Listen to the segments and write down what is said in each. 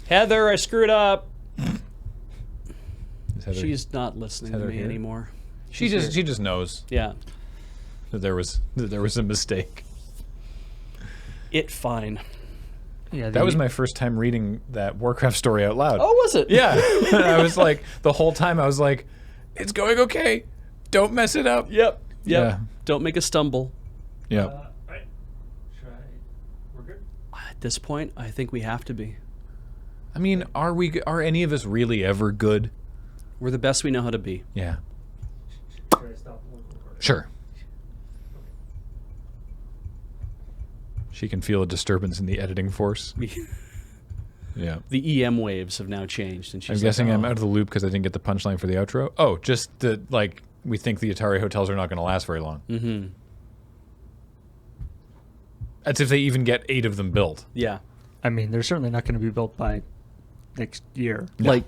Heather, I screwed up. She's not listening to me anymore. She just knows. Yeah. That there was a mistake. Fine. Yeah, that was my first time reading that Warcraft story out loud. Oh, was it? Yeah. I was like, the whole time I was like, it's going okay. Don't mess it up. Yep. Yeah. Don't make a stumble. Yep. Right. We're good? At this point, I think we have to be. I mean, are any of us really ever good? We're the best we know how to be. Yeah. Should I stop the recording? Sure. She can feel a disturbance in the editing force. Yeah. The EM waves have now changed, and she's I'm guessing I'm out of the loop because I didn't get the punchline for the outro. Oh, just we think the Atari hotels are not going to last very long. Mm-hmm. That's if they even get 8 of them built. Yeah. I mean, they're certainly not going to be built by next year. No. Like,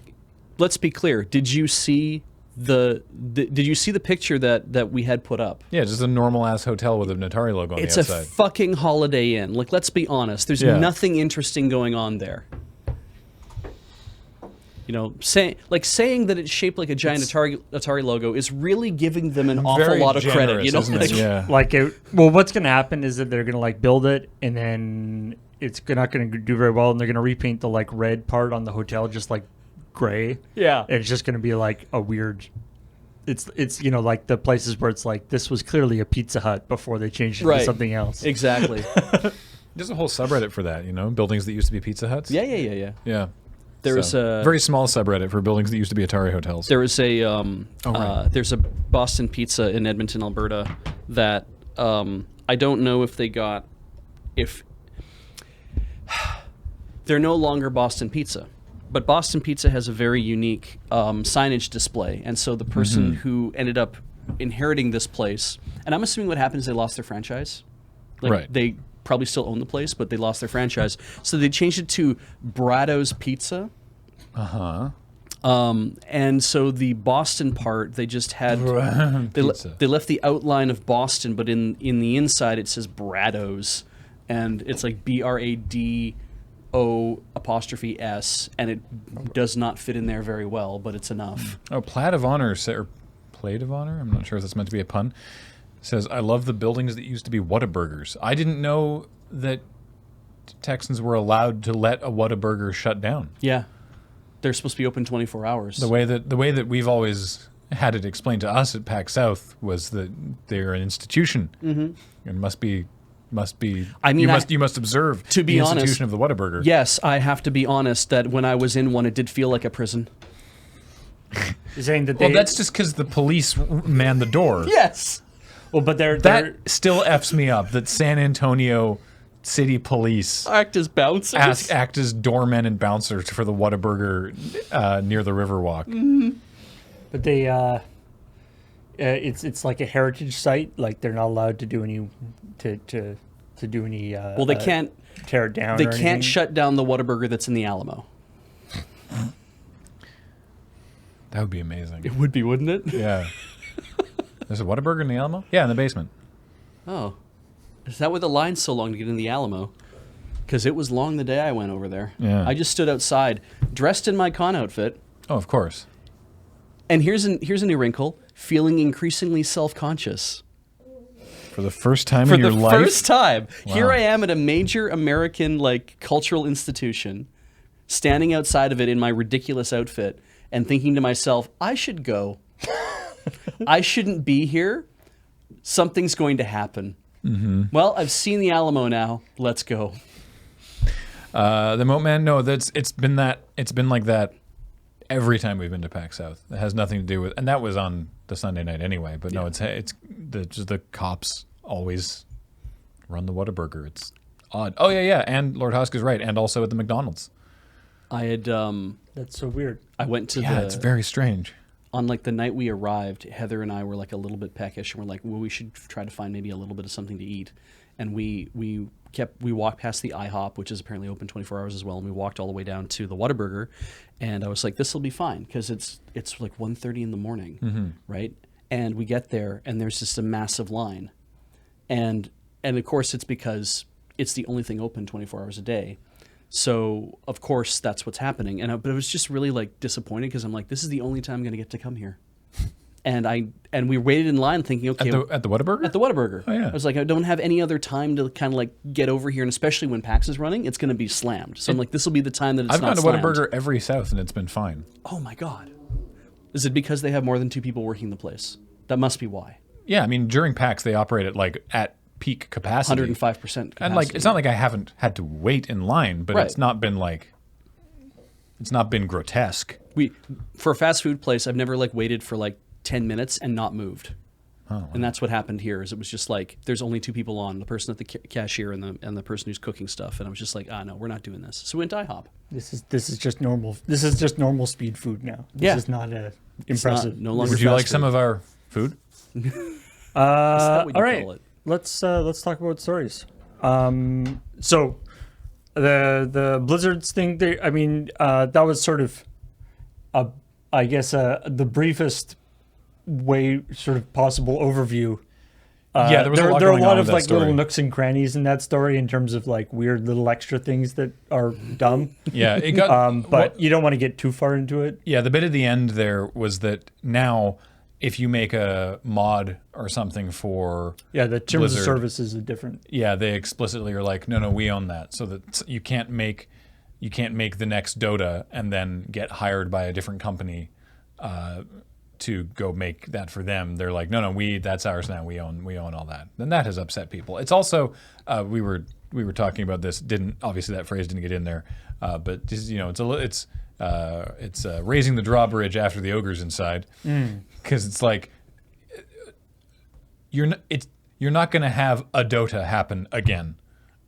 let's be clear. Did you see did you see the picture that we had put up? Yeah, just a normal ass hotel with an Atari logo on the outside. It's a fucking Holiday Inn. Like, let's be honest. There's nothing interesting going on there. You know, saying that it's shaped like a giant Atari logo is really giving them an awful lot of credit. You know, isn't it? Yeah. Well, what's going to happen is that they're going to build it, and then it's not going to do very well, and they're going to repaint the red part on the hotel just like gray. Yeah. And it's just going to be like a weird. It's like the places where it's like this was clearly a Pizza Hut before they changed it to something else. Exactly. There's a whole subreddit for that, buildings that used to be Pizza Huts. Yeah. Yeah. There was a very small subreddit for buildings that used to be Atari hotels. There was there's a Boston Pizza in Edmonton, Alberta that I don't know if they're no longer Boston Pizza, but Boston Pizza has a very unique signage display, and so the person who ended up inheriting this place, and I'm assuming what happened is they lost their franchise. Right. They probably still own the place, but they lost their franchise. So they changed it to Brado's Pizza. Uh-huh. And so the Boston part, they just had... Pizza. They left the outline of Boston, but in the inside it says Brado's. And it's like BRADO''S, and it does not fit in there very well, but it's enough. Oh, Plate of Honor, or Plate of Honor? I'm not sure if that's meant to be a pun. Says, I love the buildings that used to be Whataburgers. I didn't know that Texans were allowed to let a Whataburger shut down. Yeah. They're supposed to be open 24 hours. The way that we've always had it explained to us at PAC South was that they're an institution. Mm-hmm. It must be. I mean, you must observe to be the honest, institution of the Whataburger. Yes, I have to be honest that when I was in one, it did feel like a prison. You're saying that well, that's just because the police man the door. Yes. Well, but that still F's me up that San Antonio City Police act as bouncers, act as doormen and bouncers for the Whataburger near the Riverwalk. Mm-hmm. But they, it's like a heritage site. Like they're not allowed to do any to do any. Well, they can't tear it down. They or can't anything. shut down the Whataburger that's in the Alamo. That would be amazing. It would be, wouldn't it? Yeah. There's a Whataburger in the Alamo? Yeah, in the basement. Oh. Is that why the line's so long to get in the Alamo? Because it was long the day I went over there. Yeah. I just stood outside, dressed in my con outfit. Oh, of course. And here's a new wrinkle, feeling increasingly self-conscious. For the first time in your life? For the first time. Wow. Here I am at a major American cultural institution, standing outside of it in my ridiculous outfit, and thinking to myself, I should go. I shouldn't be here. Something's going to happen. Mm-hmm. Well, I've seen the Alamo now. Let's go. The Moat Man, no, it's been like that every time we've been to PAC South. It has nothing to do with, and that was on the Sunday night anyway. But no, it's the cops always run the Whataburger. It's odd. Oh yeah, and Lord Husk is right, and also at the McDonald's. I had That's so weird. I went to it's very strange. On the night we arrived, Heather and I were a little bit peckish, and we're like, well, we should try to find maybe a little bit of something to eat. And we walked past the IHOP, which is apparently open 24 hours as well, and we walked all the way down to the Whataburger, and I was like, this will be fine because it's like 1:30 in the morning, right? And we get there, and there's just a massive line, and of course it's because it's the only thing open 24 hours a day. So of course that's what's happening. But it was just really like disappointing because I'm like, this is the only time I'm going to get to come here. And we waited in line thinking, okay, At the Whataburger? at the Whataburger. Oh, yeah. I was like, I don't have any other time to kind of like get over here, and especially when PAX is running, it's going to be slammed. So I'm like, this will be the time that it's I've not gone to slammed. Whataburger every South, and it's been fine. Oh my god, is it because they have more than 2 people working the place? That must be why. Yeah, I mean, during PAX, they operate at peak capacity. 105% capacity. And like, it's not like I haven't had to wait in line, but Right. it's not been grotesque. For a fast food place, I've never like waited for like 10 minutes and not moved. Oh, wow. And that's what happened here. Is it was just like there's only 2 people on, the person at the cashier and the person who's cooking stuff, and I was just like, no, we're not doing this. So we went to IHOP. This is just normal. This is just normal speed food now. This is not It's impressive. not- no longer. Would you fast like some food. of our food? Is that what you all right, call it? let's talk about stories. So the Blizzards thing. That was sort of, I guess, the briefest way sort of possible overview. Yeah, there was a lot there are a going lot on of with that like little story. nooks and crannies in that story in terms of like weird little extra things that are dumb. Yeah, it got. But you don't want to get too far into it. Yeah, the bit at the end there was that now, if you make a mod or something for Yeah, the terms Blizzard, of services are different. yeah, they explicitly are like, no, we own that, so that you can't make the next Dota and then get hired by a different company to go make that for them. They're like, no, that's ours now. We own all that. And that has upset people. It's also we were talking about this. Obviously that phrase didn't get in there, but just, it's raising the drawbridge after the ogre's inside, because it's like you're not going to have a Dota happen again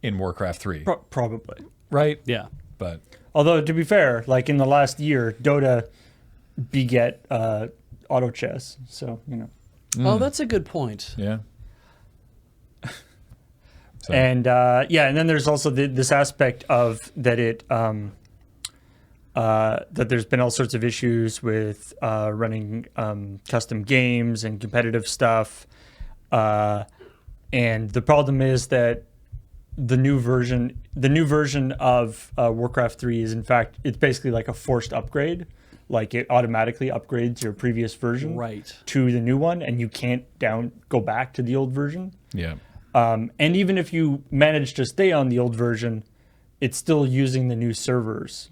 in Warcraft 3, Probably. right? Yeah. But Although, to be fair, like in the last year, Dota beget auto chess. So, Oh, that's a good point. yeah. So, And and then there's also this aspect of that that there's been all sorts of issues with running custom games and competitive stuff. And the problem is that the new version of Warcraft 3 is, in fact, it's basically like a forced upgrade. Like it automatically upgrades your previous version Right. to the new one, and you can't go back to the old version. yeah. And even if you manage to stay on the old version, it's still using the new servers.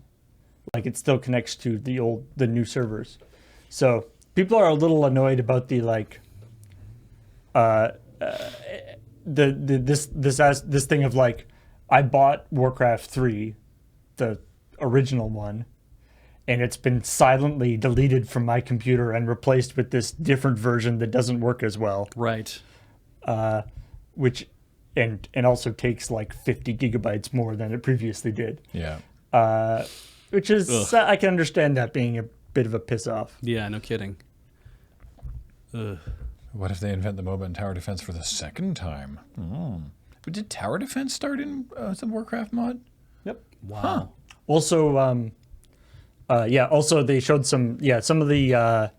Like it still connects to the new servers. So people are a little annoyed about the like this thing of like, I bought Warcraft 3, the original one, and it's been silently deleted from my computer and replaced with this different version that doesn't work as well. Right. Which and also takes like 50 gigabytes more than it previously did. Yeah. Which is I can understand that being a bit of a piss off. Yeah, no kidding. Ugh. What if they invent the MOBA and tower defense for the second time? But did tower defense start in some Warcraft mod? Yep. Wow. Also, also they showed some of the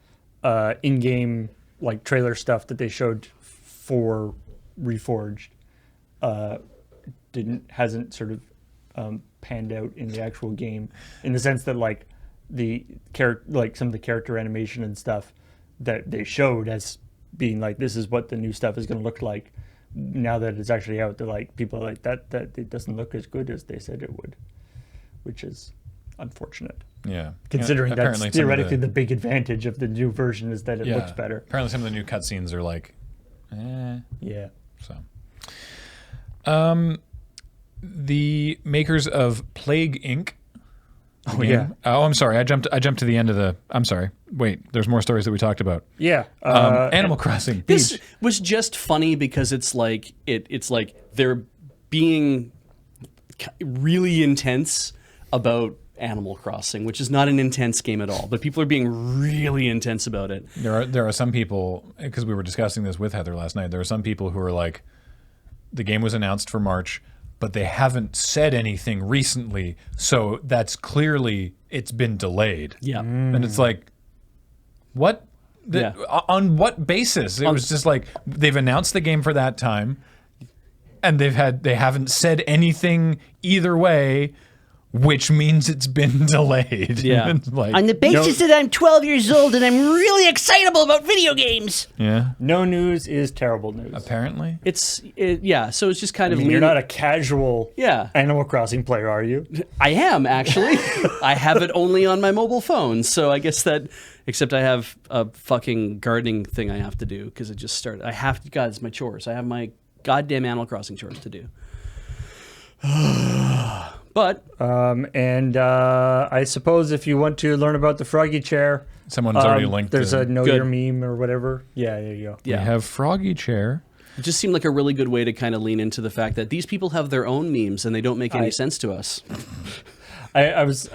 in-game like trailer stuff that they showed for Reforged hasn't sort of panned out in the actual game, in the sense that like some of the character animation and stuff that they showed as being like, this is what the new stuff is going to look like. Now that it's actually out, they're like, people are like, that it doesn't look as good as they said it would, which is unfortunate. Yeah. Considering that's apparently some of theoretically the big advantage of the new version is that it looks better. Apparently some of the new cutscenes are like, Yeah. So, the makers of Plague Inc. Oh game- yeah. Oh, I'm sorry. I jumped to the end of the. I'm sorry. Wait, there's more stories that we talked about. Yeah. Animal Crossing. This was just funny because it's like they're being really intense about Animal Crossing, which is not an intense game at all, but people are being really intense about it. There are some people, because we were discussing this with Heather last night. There are some people who are like, the game was announced for March, but they haven't said anything recently, so that's clearly it's been delayed. Yeah. And it's like, what? On what basis? It was just like, they've announced the game for that time, and they haven't said anything either way. which means it's been delayed. Yeah. It's like, On the basis that I'm 12 years old and I'm really excitable about video games. yeah, No news is terrible news. apparently. Yeah, so it's just kind of You're leaning- not a casual Yeah. Animal Crossing player, are you? I am actually. I have it only on my mobile phone, so I guess that. Except I have a fucking gardening thing I have to do because it just started. I have to. God, it's my chores. I have my goddamn Animal Crossing chores to do. But I suppose if you want to learn about the Froggy Chair, Someone's already linked. there's the- a Know Good. Your Meme or whatever. Yeah, there you go. We yeah, have Froggy Chair. it just seemed like a really good way to kind of lean into the fact that these people have their own memes and they don't make any sense to us. I was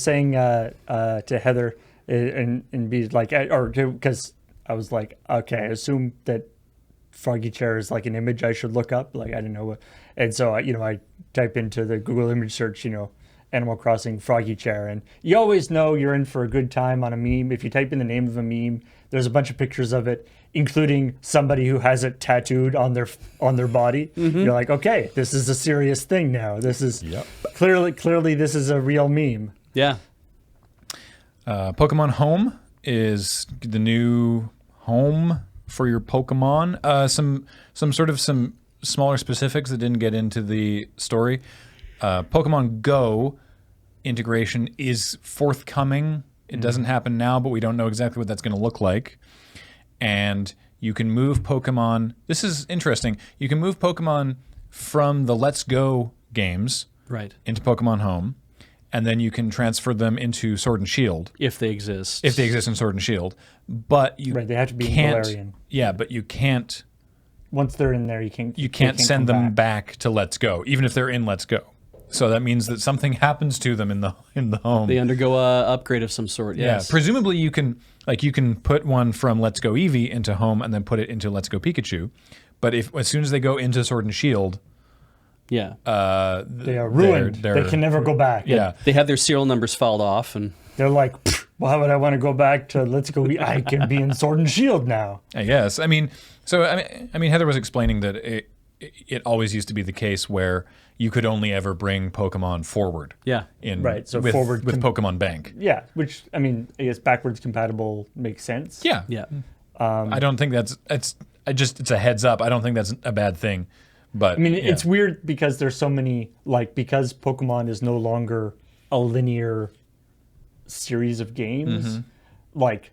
saying to Heather and be like, because I was like, okay, I assume that Froggy Chair is like an image I should look up. Like I didn't know what, and so I type into the Google image search, Animal Crossing Froggy Chair, and you always know you're in for a good time on a meme if you type in the name of a meme. There's a bunch of pictures of it, including somebody who has it tattooed on their body. You're like, okay, this is a serious thing now. This is clearly this is a real meme. Yeah, Pokemon Home is the new home for your Pokemon. Some smaller specifics that didn't get into the story. Pokemon Go integration is forthcoming. It doesn't happen now, but we don't know exactly what that's going to look like. And you can move Pokemon. This is interesting. You can move Pokemon from the Let's Go games right. into Pokemon Home, and then you can transfer them into Sword and Shield. If they exist. If they exist in Sword and Shield. But you Right, they have to be in can't, Galarian. Yeah, but you can't Once they're in there, you can't send come them back to Let's Go, even if they're in Let's Go. So that means that something happens to them in the home. They undergo a upgrade of some sort. Yes. Yeah, presumably you can put one from Let's Go Eevee into Home and then put it into Let's Go Pikachu. But as soon as they go into Sword and Shield, Yeah. They are ruined. They can never go back. Yeah. They have their serial numbers filed off, and They're like, why would I want to go back to Let's Go? I can be in Sword and Shield now. I guess. I mean, Heather was explaining that it always used to be the case where you could only ever bring Pokemon forward. yeah. Right, so with, forward with Pokemon Bank. Yeah, which, I guess backwards compatible makes sense. Yeah. Yeah. I don't think it's a heads up. I don't think that's a bad thing. But It's weird because there's so many, because Pokemon is no longer a linear series of games. Like,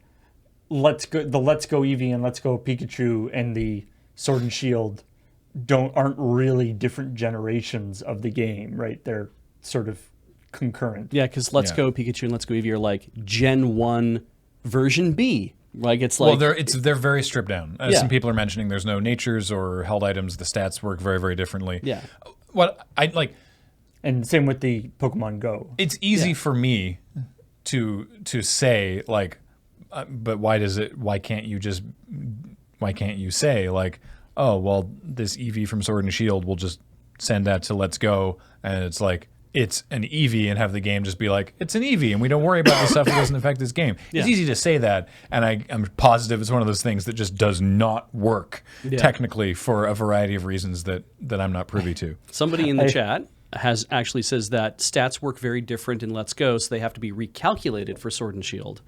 the Let's Go Eevee and Let's Go Pikachu and the Sword and Shield aren't really different generations of the game, right? They're sort of concurrent. Yeah, because Let's Yeah. Go Pikachu and Let's Go Eevee are like Gen 1 version B. Like it's like they're very stripped down. As Yeah. some people are mentioning, there's no natures or held items. The stats work very, very differently. Yeah. What I like. And same with the Pokemon Go. It's easy for me to say but why can't you say like, oh well, this Eevee from Sword and Shield will just send that to Let's Go, and it's like it's an Eevee, and have the game just be like, it's an Eevee, and we don't worry about the stuff that doesn't affect this game. It's Yeah. easy to say that, and I'm positive it's one of those things that just does not work technically for a variety of reasons that I'm not privy to. somebody in the chat has actually says that stats work very different in Let's Go, so they have to be recalculated for Sword and Shield.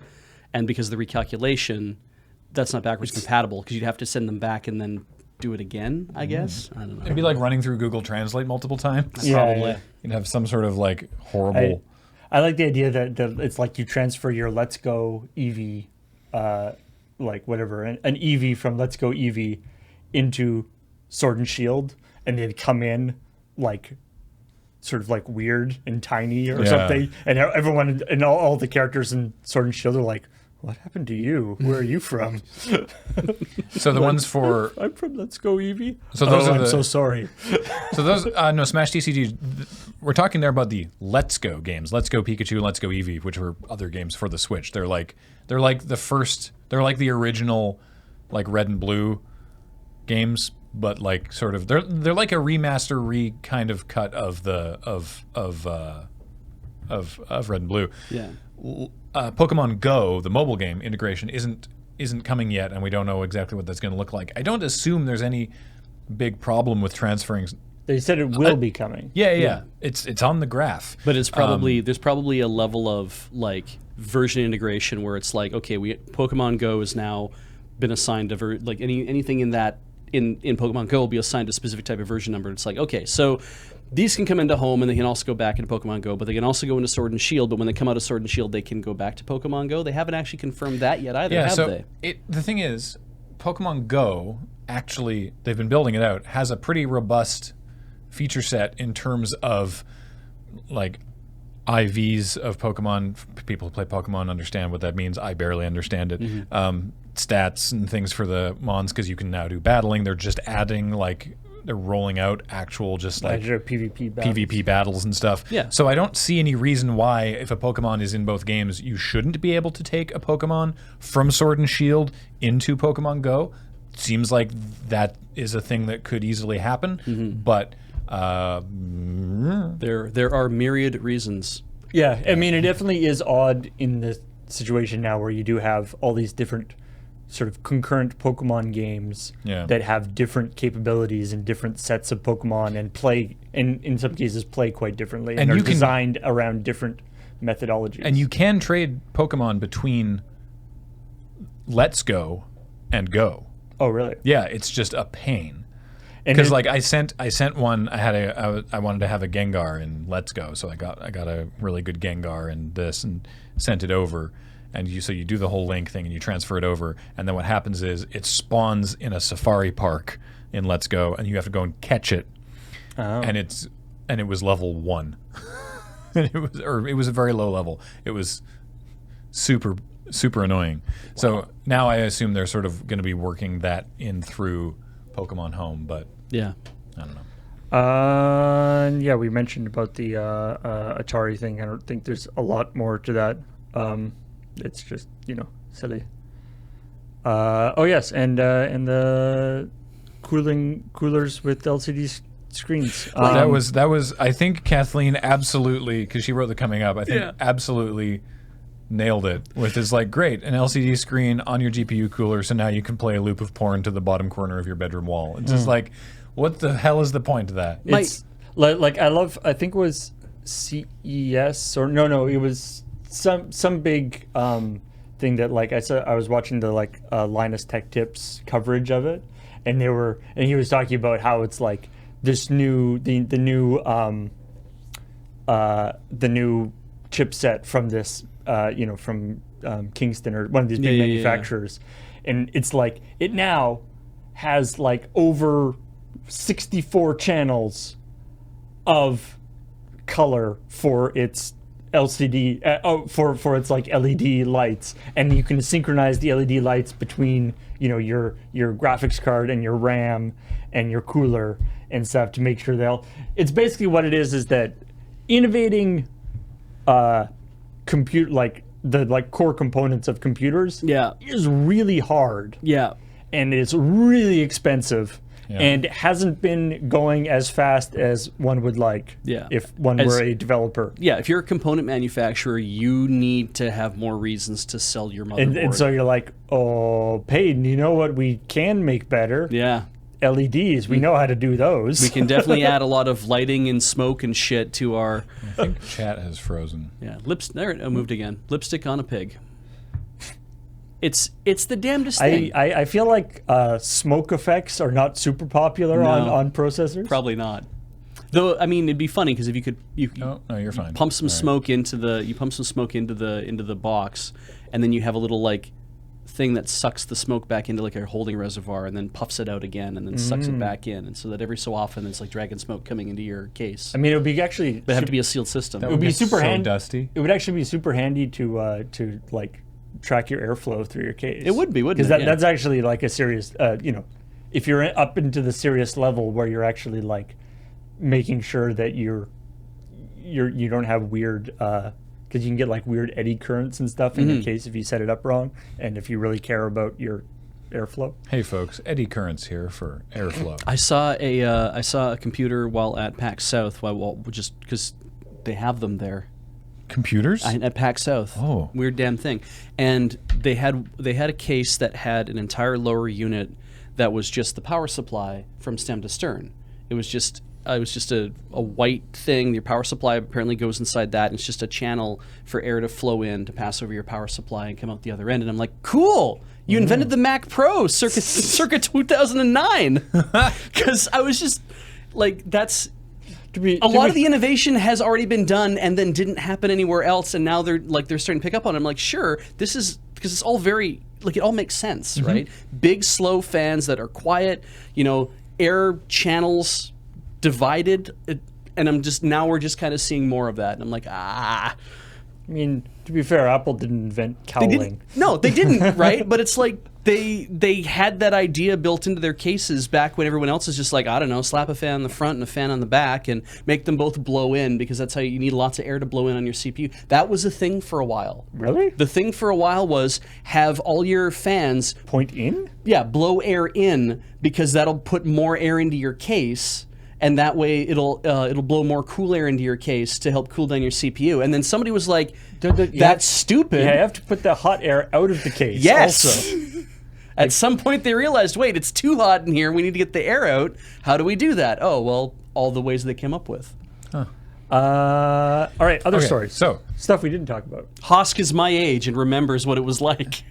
And because of the recalculation, that's not backwards compatible because you'd have to send them back and then do it again, I guess. I don't know. It'd be like running through Google Translate multiple times. Yeah, Probably. yeah. You'd have some sort of horrible. I like the idea that it's like you transfer your Let's Go Eevee, whatever, an Eevee from Let's Go Eevee into Sword and Shield, and they'd come in sort of weird and tiny or Yeah. something, and everyone and all the characters in Sword and Shield are like, what happened to you? Where are you from? So the ones for I'm from Let's Go Eevee. So those are I'm the- so sorry. so those no Smash TCG. We're talking there about the Let's Go games, Let's Go Pikachu and Let's Go Eevee, which were other games for the Switch. They're like the first. They're like the original, Red and Blue games, but sort of they're like a remaster kind of cut of the of Red and Blue. Yeah. Pokemon Go, the mobile game integration, isn't coming yet, and we don't know exactly what that's going to look like. I don't assume there's any big problem with transferring They said it will be coming. Yeah. It's on the graph. But it's probably there's probably a level of like version integration where it's like, okay, Pokemon Go has now been assigned to like anything in that in Pokemon Go will be assigned a specific type of version number. It's like, okay, so these can come into Home and they can also go back into Pokemon Go, but they can also go into Sword and Shield. But when they come out of Sword and Shield, they can go back to Pokemon Go. They haven't actually confirmed that yet either, have they? The thing is, Pokemon Go, actually, they've been building it out, has a pretty robust feature set in terms of like IVs of Pokemon. People who play Pokemon understand what that means. I barely understand it. Stats and things for the Mons, because you can now do battling. They're just adding they're rolling out actual just like PvP battles and stuff. Yeah. So I don't see any reason why, if a Pokemon is in both games, you shouldn't be able to take a Pokemon from Sword and Shield into Pokemon Go. Seems like that is a thing that could easily happen, but there are myriad reasons. Yeah, I mean, it definitely is odd in the situation now where you do have all these different sort of concurrent Pokemon games that have different capabilities and different sets of Pokemon and play, and in some cases play quite differently, and are designed around different methodologies. And you can trade Pokemon between Let's Go and Go. Oh, really? Yeah, it's just a pain. Because I sent one. I wanted to have a Gengar in Let's Go, so I got a really good Gengar in this and sent it over. And you do the whole link thing and you transfer it over, and then what happens is it spawns in a safari park in Let's Go, and you have to go and catch it. Oh. And it was level 1. And it was a very low level. It was super annoying. Wow. So now I assume they're sort of going to be working that in through Pokemon Home, but yeah, I don't know. Yeah, we mentioned about the Atari thing. I don't think there's a lot more to that. It's just, silly. Oh yes, and the coolers with LCD screens. That was. I think Kathleen absolutely, because she wrote the coming up. I think absolutely nailed it with his great, an LCD screen on your GPU cooler, so now you can play a loop of porn to the bottom corner of your bedroom wall. It's just what the hell is the point of that? It's I think it was CES or no, it was some big thing that I was watching the Linus Tech Tips coverage of it, and he was talking about how it's this new the new chipset from this from Kingston or one of these big manufacturers, and it's it now has over 64 channels of color for its LCD for its LED lights, and you can synchronize the LED lights between your graphics card and your RAM and your cooler and stuff to make sure it's basically what it is that innovating compute the core components of computers is really hard, and it's really expensive. Yeah. And it hasn't been going as fast as one would like if one were a developer. Yeah, if you're a component manufacturer, you need to have more reasons to sell your motherboard. And so you're oh, Payton, you know what we can make better? Yeah. LEDs, we know how to do those. We can definitely add a lot of lighting and smoke and shit to our... I think chat has frozen. Yeah, there it moved again. Lipstick on a pig. It's the damnedest thing. I feel like smoke effects are not super popular on processors. Probably not. Though, I mean, it'd be funny because if you could, no, you're fine. Pump some smoke into the box, and then you have a little thing that sucks the smoke back into a holding reservoir, and then puffs it out again, and then sucks it back in, and so that every so often it's dragon smoke coming into your case. I mean, it would be actually. It'd have to be a sealed system. It would be super handy. Dusty. It would actually be super handy to track your airflow through your case. It would be, wouldn't it? Because that's actually a serious, if you're up into the serious level where you're actually making sure that you don't have weird, because you can get weird eddy currents and stuff in your case if you set it up wrong, and if you really care about your airflow. Hey folks, eddy currents here for airflow. I saw a computer while at PAX South, just because they have them there. Computers? At PAX South. Oh. Weird damn thing. And they had a case that had an entire lower unit that was just the power supply from stem to stern. It was just it was just a white thing. Your power supply apparently goes inside that, and it's just a channel for air to flow in to pass over your power supply and come out the other end. And I'm like, cool. You invented the Mac Pro circa 2009. Because I was just like, that's a lot of the innovation has already been done and then didn't happen anywhere else, and now they're starting to pick up on it. I'm like, sure, this is because it's all very it all makes sense, right? Big slow fans that are quiet, air channels divided, and we're just kind of seeing more of that, and I'm like, I mean, to be fair, Apple didn't invent cowling. They didn't, right? But it's like they had that idea built into their cases back when everyone else is just like, I don't know, slap a fan on the front and a fan on the back and make them both blow in, because that's how you need lots of air to blow in on your CPU. That was a thing for a while. Really? The thing for a while was have all your fans point in? Yeah, blow air in, because that'll put more air into your case. And that way, it'll blow more cool air into your case to help cool down your CPU. And then somebody was like, "That's stupid." Yeah, you have to put the hot air out of the case. Yes. Also. At some point, they realized, wait, it's too hot in here. We need to get the air out. How do we do that? Oh, well, all the ways they came up with. All right, other stories. So stuff we didn't talk about. Hosk is my age and remembers what it was like.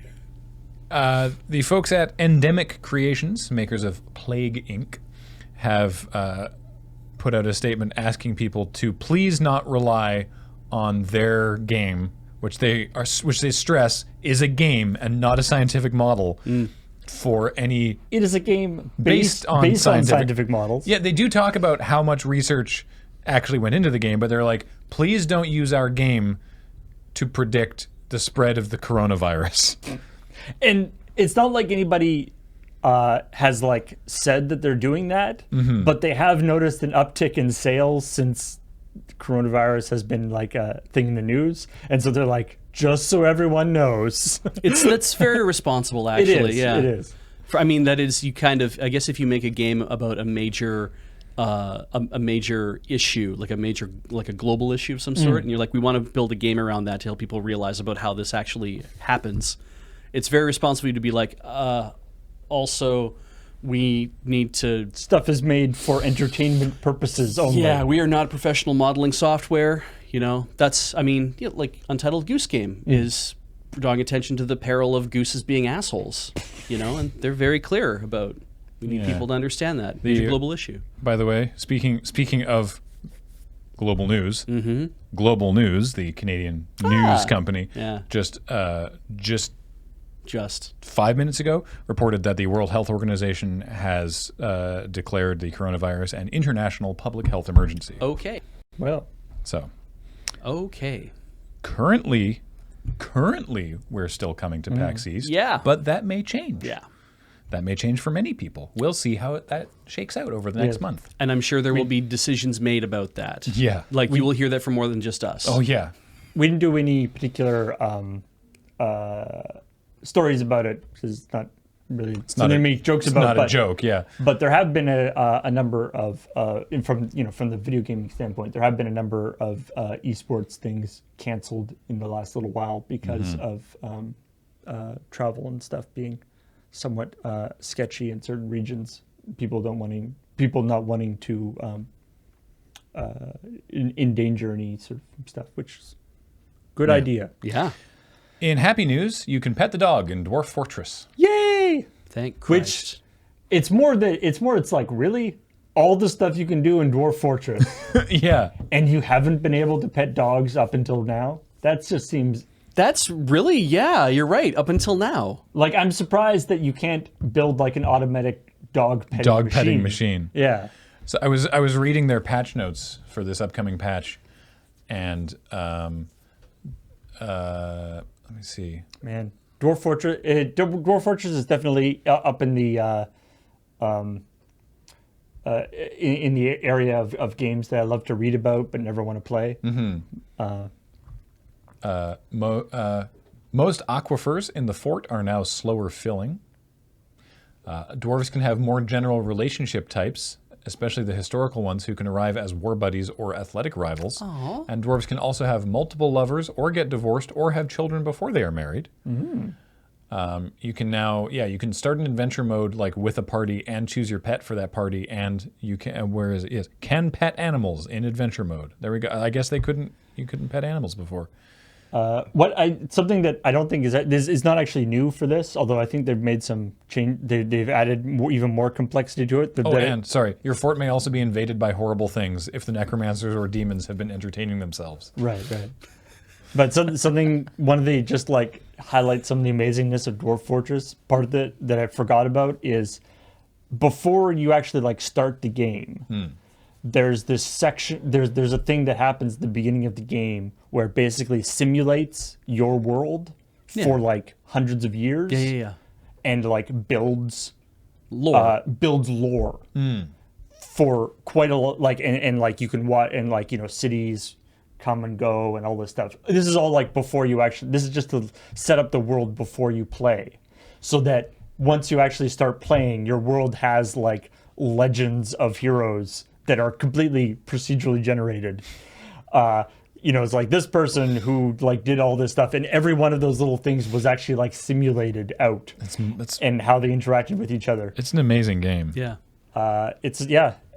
The folks at Endemic Creations, makers of Plague Inc., have put out a statement asking people to please not rely on their game, which they stress is a game and not a scientific model, for any. It is a game based on scientific models. Yeah, they do talk about how much research actually went into the game, but they're like, please don't use our game to predict the spread of the coronavirus. And it's not like anybody has said that they're doing that, but they have noticed an uptick in sales since coronavirus has been a thing in the news, and so they're like, just so everyone knows. That's very responsible, actually. It is. Yeah, it is. I mean, that is, you kind of, I guess if you make a game about a major issue, like a global issue of some sort, and you're like, we want to build a game around that to help people realize about how this actually happens. It's very responsible to be like, also, we need to... Stuff is made for entertainment purposes only. Yeah, we are not professional modeling software. That's, like Untitled Goose Game is drawing attention to the peril of gooses being assholes, and they're very clear about, we need people to understand that. It's a global issue. By the way, speaking of global news, Global News, the Canadian news company, just 5 minutes ago reported that the World Health Organization has declared the coronavirus an international public health emergency. Okay. Well. So. Okay. Currently, we're still coming to PAX East. Yeah. But that may change. Yeah. That may change for many people. We'll see how that shakes out over the next month. And I'm sure there will be decisions made about that. Yeah. You will hear that from more than just us. Oh, yeah. We didn't do any particular stories about it, because it's not really something to make jokes about. It's not a joke, yeah. But there have been a number of from the video gaming standpoint, there have been a number of esports things canceled in the last little while because of travel and stuff being somewhat sketchy in certain regions. People not wanting to endanger any sort of stuff, which is good idea. Yeah. In happy news, you can pet the dog in Dwarf Fortress. Yay! Thank Christ. It's like, really? All the stuff you can do in Dwarf Fortress. Yeah. And you haven't been able to pet dogs up until now? That just seems... That's really, you're right, up until now. I'm surprised that you can't build an automatic dog petting machine. Yeah. So I was reading their patch notes for this upcoming patch, and let me see. Man, Dwarf Fortress is definitely up in the in the area of games that I love to read about but never want to play. Most aquifers in the fort are now slower filling. Dwarves can have more general relationship types, especially the historical ones who can arrive as war buddies or athletic rivals. Aww. And dwarves can also have multiple lovers or get divorced or have children before they are married. You can now, you can start an adventure mode like with a party and choose your pet for that party, and you can. Where is it? Yes, can pet animals in adventure mode. There we go. I guess you couldn't pet animals before. Something that I don't think is not actually new for this, although I think they've made some change. They've added even more complexity to it. Sorry, your fort may also be invaded by horrible things if the necromancers or demons have been entertaining themselves. Right. But one of the just like highlight some of the amazingness of Dwarf Fortress part of it that I forgot about is before you actually like start the game, there's this section, there's a thing that happens at the beginning of the game where it basically simulates your world for like hundreds of years. Yeah. And like builds Lore. lore for quite a lot, like and like you can watch and like cities come and go and all this stuff. This is all like before you actually. This is just to set up the world before you play, so that once you actually start playing, your world has like legends of heroes that are completely procedurally generated. It's like this person who like did all this stuff, and every one of those little things was actually like simulated out, and how they interacted with each other. It's an amazing game. Yeah.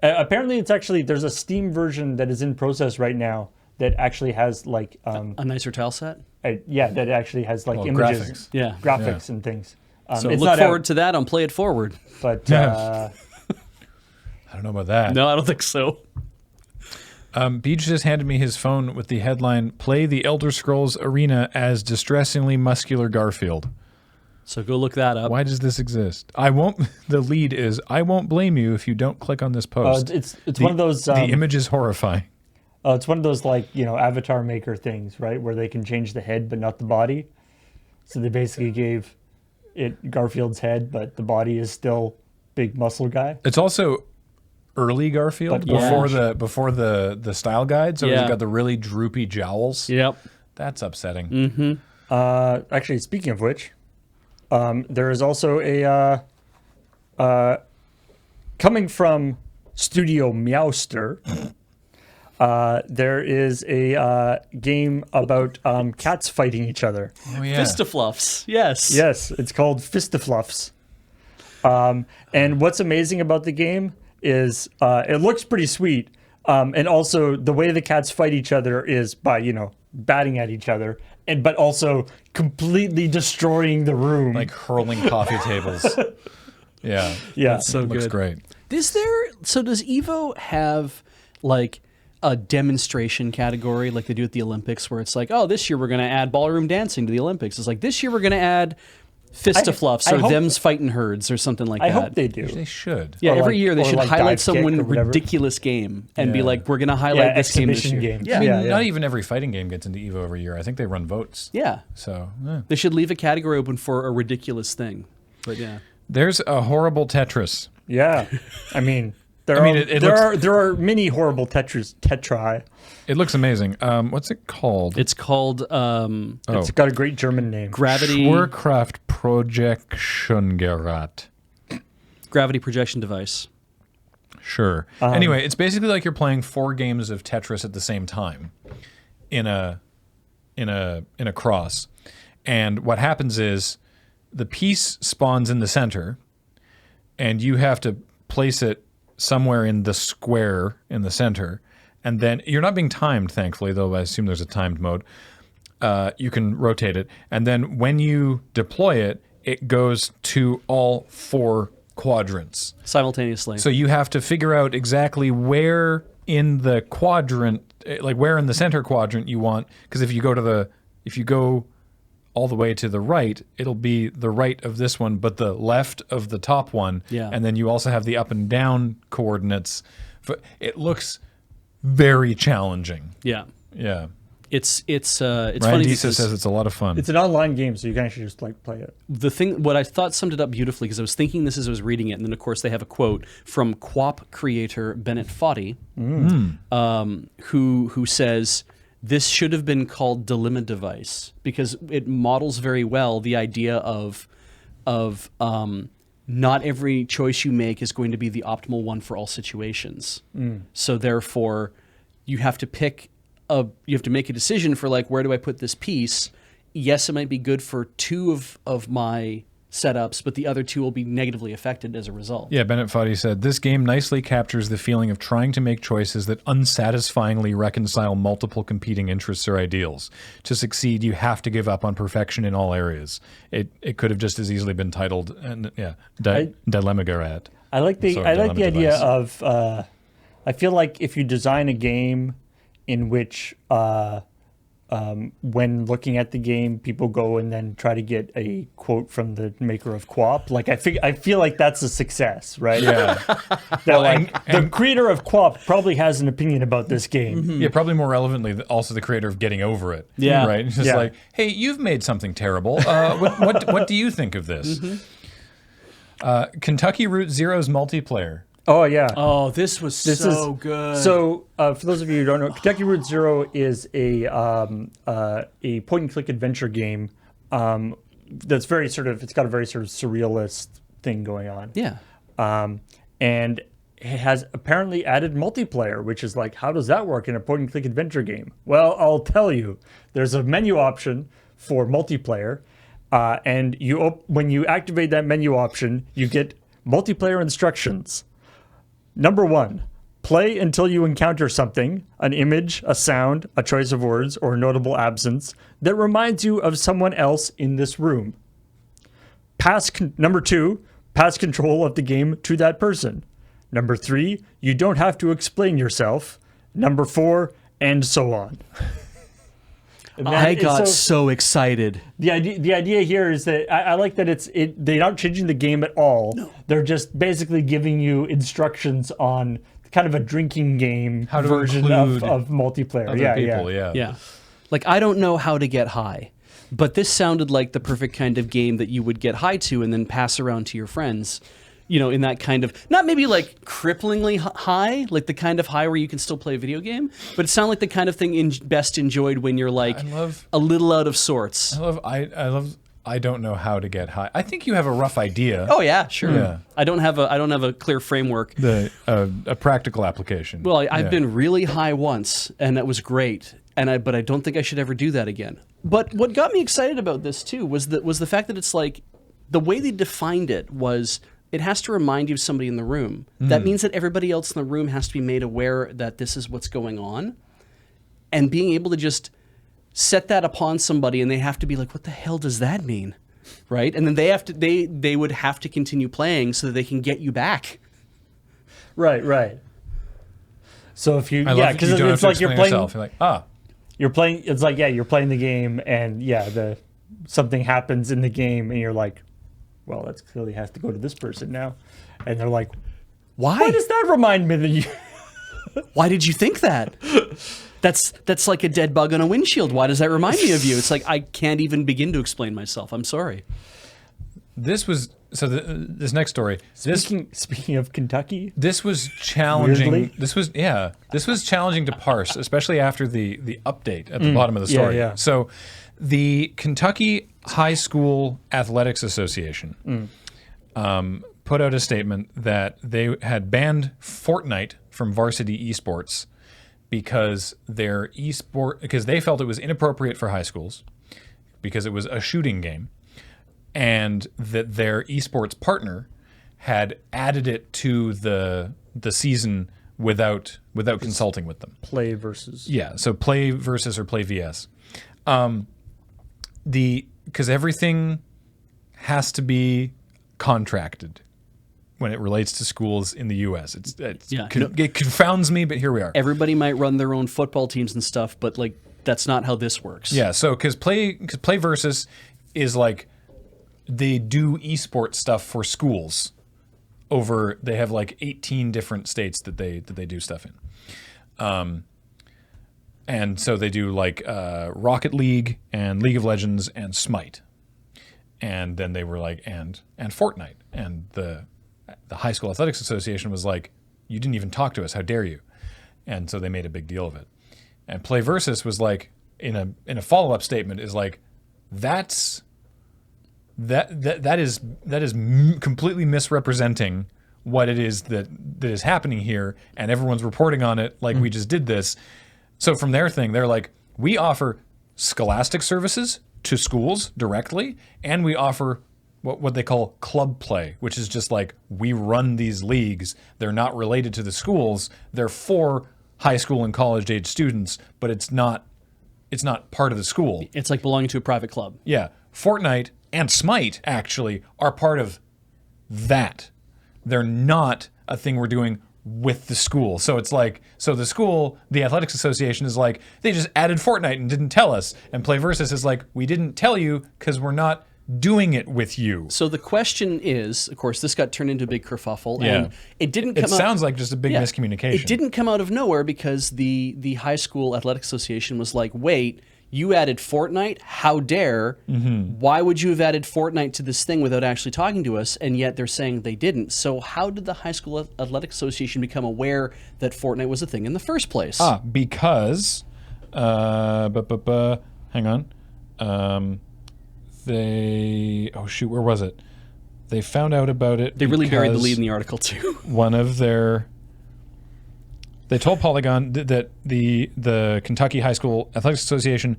Apparently, it's actually there's a Steam version that is in process right now that actually has like A nicer tile set. that actually has like images, graphics. Yeah. graphics and things. So it's look not forward out, to that on Play It Forward. but I don't know about that. No, I don't think so. Beach just handed me his phone with the headline, "Play the Elder Scrolls Arena as distressingly muscular Garfield." So go look that up. Why does this exist? The lead is, "I won't blame you if you don't click on this post." it's one of those. The image is horrifying. It's one of those like Avatar Maker things, right, where they can change the head but not the body. So they basically gave it Garfield's head, but the body is still big muscle guy. It's also early Garfield But before the style guide, so he's Yeah. got the really droopy jowls. Yep. That's upsetting. Actually, speaking of which, there is also a coming from Studio Meowster. There is a game about cats fighting each other. Oh yeah. Fistafluffs. Yes. Yes, it's called Fistafluffs. And what's amazing about the game is it looks pretty sweet. And also the way the cats fight each other is by, batting at each other, but also completely destroying the room. Like hurling coffee tables. Yeah. Yeah. That's so Looks good. great. Does Evo have like a demonstration category like they do at the Olympics where it's like, oh, this year we're going to add ballroom dancing to the Olympics. It's like, this year we're going to add Fistafluffs I or hope- them's fighting herds or something like I that. hope they do. They should. Yeah, Or every like- year they or should like highlight dive kick someone or whatever. ridiculous game and be Yeah. like, we're going to highlight this game this exhibition year. games. Yeah. I mean, Yeah, yeah. not even every fighting game gets into Evo every year. I think they run votes. Yeah. So, They should leave a category open for a ridiculous thing. But yeah. there's a horrible Tetris. Yeah. I mean, there are many horrible tetri. It looks amazing. What's it called? It's called It's got a great German name. Gravity Schwerkraft Projektionsgerät. Gravity Projection Device. Sure. Anyway, it's basically like you're playing 4 games of Tetris at the same time in a cross. And what happens is the piece spawns in the center, and you have to place it somewhere in the square in the center. And then you're not being timed, thankfully, though I assume there's a timed mode. You can rotate it. And then when you deploy it, it goes to all 4 quadrants. Simultaneously. So you have to figure out exactly where in the quadrant, like where in the center quadrant you want. Because if you go all the way to the right, it'll be the right of this one, but the left of the top one. Yeah. And then you also have the up and down coordinates. It looks very challenging. yeah. Yeah. It's Ryan funny Disa because says it's a lot of fun. It's an online game, so you can actually just like play it. what I thought summed it up beautifully, because I was thinking this as I was reading it, and then of course they have a quote from QWOP creator Bennett Foddy, who says this should have been called Dilemma Device because it models very well the idea of not every choice you make is going to be the optimal one for all situations. So therefore, you have to make a decision for like, where do I put this piece yes, it might be good for 2 of my setups, but the other 2 will be negatively affected as a result. Yeah, Bennett Foddy said, this game nicely captures the feeling of trying to make choices that unsatisfyingly reconcile multiple competing interests or ideals. To succeed, you have to give up on perfection in all areas. It could have just as easily been titled, Dilemma Garat. I like the Dilemma idea device. of. I feel like if you design a game in which, when looking at the game, people go and then try to get a quote from the maker of QWOP, like I feel like that's a success, right? Yeah. That the creator of QWOP probably has an opinion about this game. Yeah, probably more relevantly, also the creator of Getting Over It. Yeah. Right? It's just Yeah. like, hey, you've made something terrible. What do you think of this? Kentucky Route Zero's multiplayer. Oh yeah. Oh, this was so good. So, for those of you who don't know, Kentucky Route Zero is a point-and-click adventure game that's very it's got a very sort of surrealist thing going on. yeah. And it has apparently added multiplayer, which is like, how does that work in a point-and-click adventure game? Well, I'll tell you. There's a menu option for multiplayer, and when you activate that menu option, you get multiplayer instructions. Number 1, play until you encounter something, an image, a sound, a choice of words, or a notable absence that reminds you of someone else in this room. Number 2, pass control of the game to that person. Number 3, you don't have to explain yourself. Number 4, and so on. I got so excited. The idea here is that I like that they're not changing the game at all. No. They're just basically giving you instructions on kind of a drinking game How to version include of multiplayer. Other people, yeah. Yeah. Like, I don't know how to get high, but this sounded like the perfect kind of game that you would get high to and then pass around to your friends. You know, in that kind of, not maybe like cripplingly high, like the kind of high where you can still play a video game, but it sounded like the kind of thing best enjoyed when you're like a little out of sorts. I love I don't know how to get high. I think you have a rough idea. Oh yeah, sure. Yeah. I don't have a clear framework. A practical application. Well, I've been really high once, and that was great. But I don't think I should ever do that again. But what got me excited about this too was the fact that it's like the way they defined it was it has to remind you of somebody in the room. That means that everybody else in the room has to be made aware that this is what's going on, and being able to just set that upon somebody, and they have to be like, "What the hell does that mean?" Right? And then they would have to continue playing so that they can get you back. Right. So if you, I love because you don't it's have to like you're explain playing, yourself. You're like, you're playing. It's like you're playing the game, and something happens in the game, and you're like, well, that clearly has to go to this person now, and they're like, why does that remind me that you? Why did you think that? That's like a dead bug on a windshield. Why does that remind me of you? It's like I can't even begin to explain myself. I'm sorry. This was this next story. Speaking of Kentucky, This was challenging. Weirdly? This was challenging to parse, especially after the update at the bottom of the story. Yeah. So, the Kentucky High School Athletics Association put out a statement that they had banned Fortnite from varsity esports because because they felt it was inappropriate for high schools because it was a shooting game, and that their esports partner had added it to the season without consulting with them. play versus. Yeah, so play versus or play vs. Because everything has to be contracted when it relates to schools in the U.S. It confounds me, but here we are. Everybody might run their own football teams and stuff, but like that's not how this works. Yeah, so because play versus is like they do esports stuff for schools. They have like 18 different states that they do stuff in. And so they do like Rocket League and League of Legends and Smite. And then they were like, and Fortnite. And the High School Athletics Association was like, you didn't even talk to us. How dare you? And so they made a big deal of it. And Play Versus was like, in a follow-up statement, is like, that is completely misrepresenting what it is that is happening here, and everyone's reporting on it like we just did this. So from their thing, they're like, we offer scholastic services to schools directly, and we offer what they call club play, which is just like we run these leagues. They're not related to the schools. They're for high school and college age students, but it's not part of the school. It's like belonging to a private club. Yeah. Fortnite and Smite actually are part of that. They're not a thing we're doing with the school. So it's like, so the school, the Athletics Association is like, they just added Fortnite and didn't tell us. And Play Versus is like, we didn't tell you because we're not doing it with you. So the question is, of course, this got turned into a big kerfuffle, Yeah. and it didn't come It out. sounds like just a big miscommunication. It didn't come out of nowhere because the High School Athletic Association was like, wait, you added Fortnite? How dare? Why would you have added Fortnite to this thing without actually talking to us? And yet they're saying they didn't. So how did the High School Athletic Association become aware that Fortnite was a thing in the first place? Because, hang on. Where was it? They found out about it. They really buried the because lead in the article too. They told Polygon that the Kentucky High School Athletics Association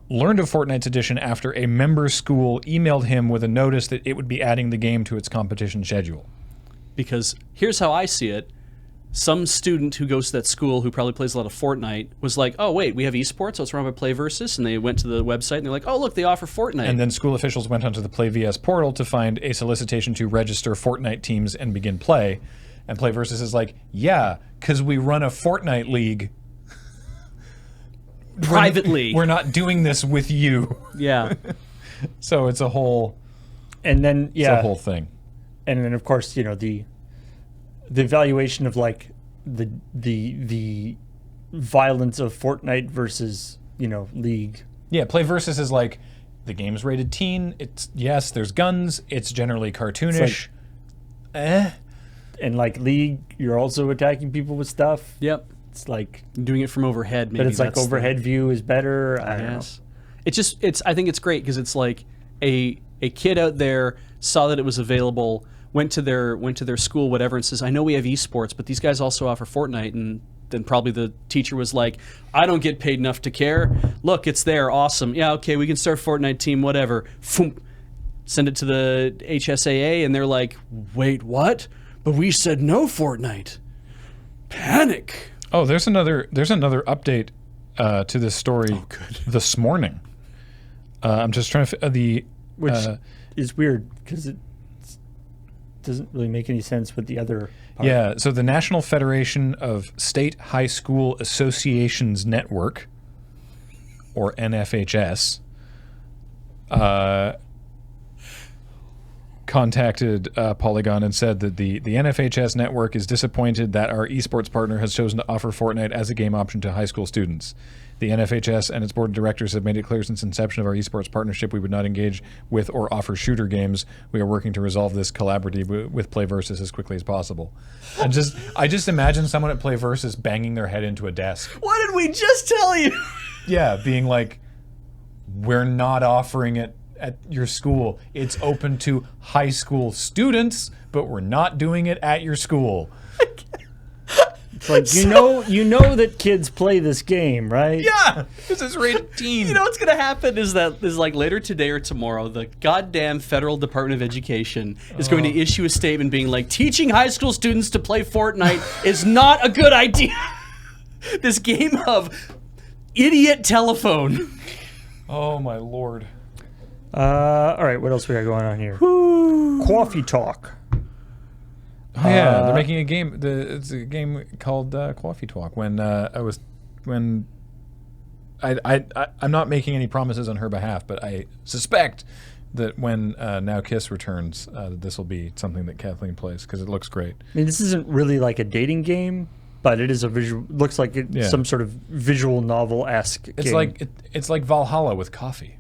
learned of Fortnite's addition after a member school emailed him with a notice that it would be adding the game to its competition schedule. Because here's how I see it. Some student who goes to that school who probably plays a lot of Fortnite was like, oh, wait, we have esports? What's wrong with Play Versus? And they went to the website and they're like, oh, look, they offer Fortnite. And then school officials went onto the Play VS portal to find a solicitation to register Fortnite teams and begin play. And Play Versus is like, yeah, because we run a Fortnite league. Privately. We're not doing this with you. Yeah. So it's a whole, And then it's a whole thing. and then of course, you know, the evaluation of like the violence of Fortnite versus, you know, League. Yeah, Play Versus is like, the game's rated teen. It's, yes, there's guns. It's generally cartoonish. And like League, you're also attacking people with stuff. Yep. It's like, Doing it from overhead, maybe. but it's like that's the- overhead view is better. I don't know. Yes. I think it's great because it's like a kid out there saw that it was available, went to their school, whatever, and says, I know we have esports, but these guys also offer Fortnite. And then probably the teacher was like, I don't get paid enough to care. Look, it's there. Awesome. Yeah, okay, we can start Fortnite team, whatever. Foom. Send it to the HSAA, and they're like, wait, what? But we said no Fortnite. Panic. Oh, there's another update to this story this morning. I'm just trying to Which is weird because it doesn't really make any sense with the other part. Yeah, so the National Federation of State High School Associations Network, or NFHS, contacted Polygon and said that the NFHS network is disappointed that our esports partner has chosen to offer Fortnite as a game option to high school students. The NFHS and its board of directors have made it clear since inception of our esports partnership we would not engage with or offer shooter games. We are working to resolve this collaboratively with Play Versus as quickly as possible. And I just imagine someone at Play Versus banging their head into a desk. What did we just tell you? Yeah, being like, we're not offering it at your school. It's open to high school students, but we're not doing it at your school. It's like, you know that kids play this game, right? Yeah, this is rated teen. You know what's gonna happen is like later today or tomorrow, the goddamn Federal Department of Education is going to issue a statement being like, teaching high school students to play Fortnite is not a good idea. This game of idiot telephone. Oh my lord. All right, what else we got going on here? Coffee Talk. Oh yeah, they're making a game. It's a game called Coffee Talk. I'm not making any promises on her behalf, but I suspect that when Now Kiss returns, this will be something that Kathleen plays because it looks great. I mean, this isn't really like a dating game, but it is a visual. Looks like it's some sort of visual novel-esque game. It's like Valhalla with coffee.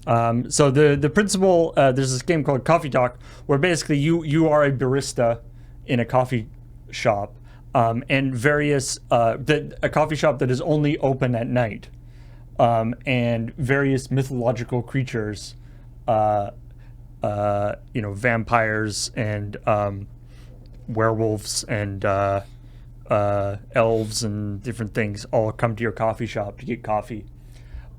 So the principle, there's this game called Coffee Talk, where basically you are a barista in a coffee shop, and a coffee shop that is only open at night, and various mythological creatures, vampires and werewolves and elves and different things all come to your coffee shop to get coffee,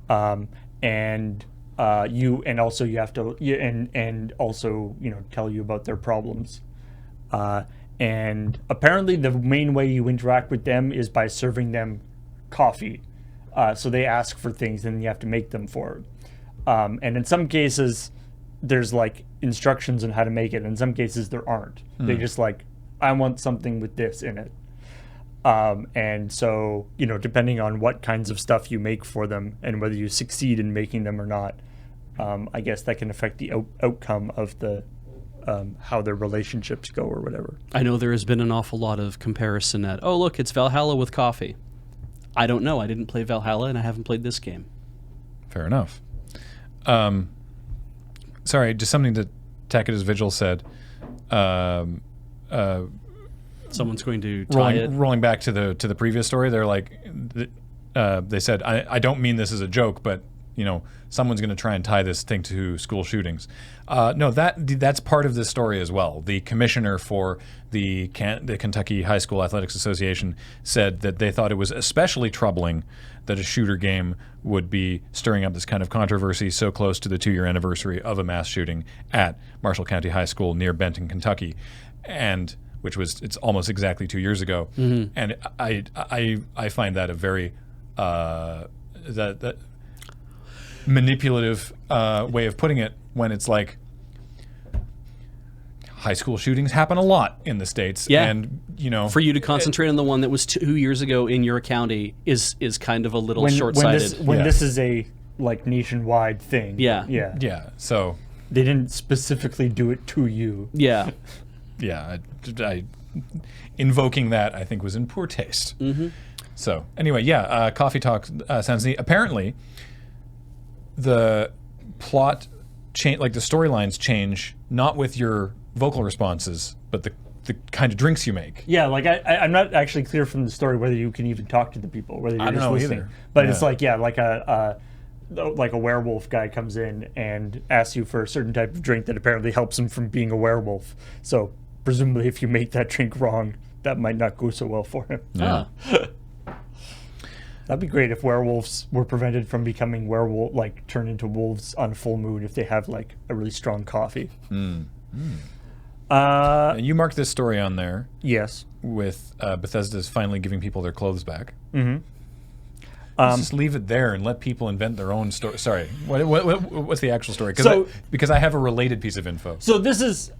and you have to and also tell you about their problems. And apparently the main way you interact with them is by serving them coffee. So they ask for things and you have to make them for it. And in some cases, there's like instructions on how to make it. In some cases, there aren't. They just like, I want something with this in it. And so, depending on what kinds of stuff you make for them and whether you succeed in making them or not, I guess that can affect the outcome of the how their relationships go or whatever. I know there has been an awful lot of comparison at, oh, look, it's Valhalla with coffee. I don't know. I didn't play Valhalla, and I haven't played this game. Fair enough. Sorry, just something that Takeda's Vigil said. Someone's going to tie it. Rolling back to the previous story, they're like, they said, I don't mean this as a joke, but someone's going to try and tie this thing to school shootings. No, that's part of this story as well. The commissioner for the Kentucky High School Athletics Association said that they thought it was especially troubling that a shooter game would be stirring up this kind of controversy so close to the 2-year anniversary of a mass shooting at Marshall County High School near Benton, Kentucky, and it's almost exactly 2 years ago. Mm-hmm. And I find that a very that manipulative way of putting it, when it's like high school shootings happen a lot in the States. Yeah. And for you to concentrate on the one that was 2 years ago in your county is kind of a little short-sighted. When this is a like nationwide thing. Yeah. So they didn't specifically do it to you. Yeah. Yeah. I invoking that, I think, was in poor taste. Mm-hmm. So anyway, coffee talk sounds neat. Apparently, the plot change, like the storylines change, not with your vocal responses, but the kind of drinks you make. Yeah, like I'm not actually clear from the story whether you can even talk to the people, whether you're I don't just know listening. either. But it's like a werewolf guy comes in and asks you for a certain type of drink that apparently helps him from being a werewolf. So presumably, if you make that drink wrong, that might not go so well for him. Yeah. That'd be great if werewolves were prevented from becoming turned into wolves on full moon if they have like a really strong coffee. And you marked this story on there. Yes. With Bethesda's finally giving people their clothes back. Mm-hmm. Let's just leave it there and let people invent their own story. Sorry, what's the actual story? Because I have a related piece of info. So this is,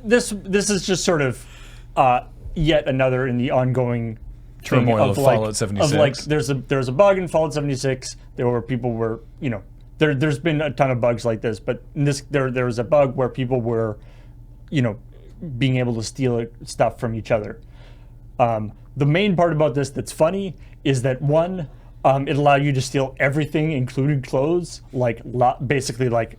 this is just sort of yet another in the ongoing turmoil of Fallout 76. Of like, there's a bug in Fallout 76. People were, there's been a ton of bugs like this, but in this there was a bug where people were, being able to steal stuff from each other. The main part about this that's funny is that one, it allowed you to steal everything, including clothes, basically like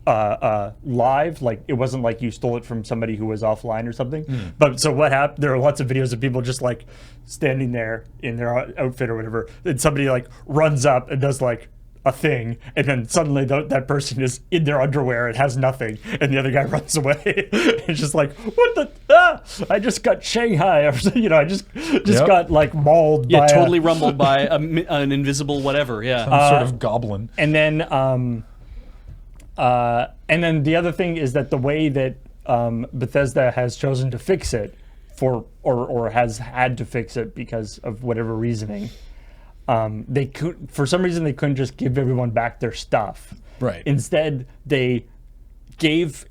live. Like, it wasn't like you stole it from somebody who was offline or something. But so what happened? There are lots of videos of people just like standing there in their outfit or whatever, and somebody like runs up and does like a thing, and then suddenly that person is in their underwear and has nothing, and the other guy runs away. It's just like, what the? I just got Shanghai, or I just got like mauled. Yeah, totally rumbled by an invisible whatever. Yeah, some sort of goblin. And then the other thing is that the way that Bethesda has chosen to fix it, or has had to fix it because of whatever reasoning. For some reason they couldn't just give everyone back their stuff. Right. Instead, they added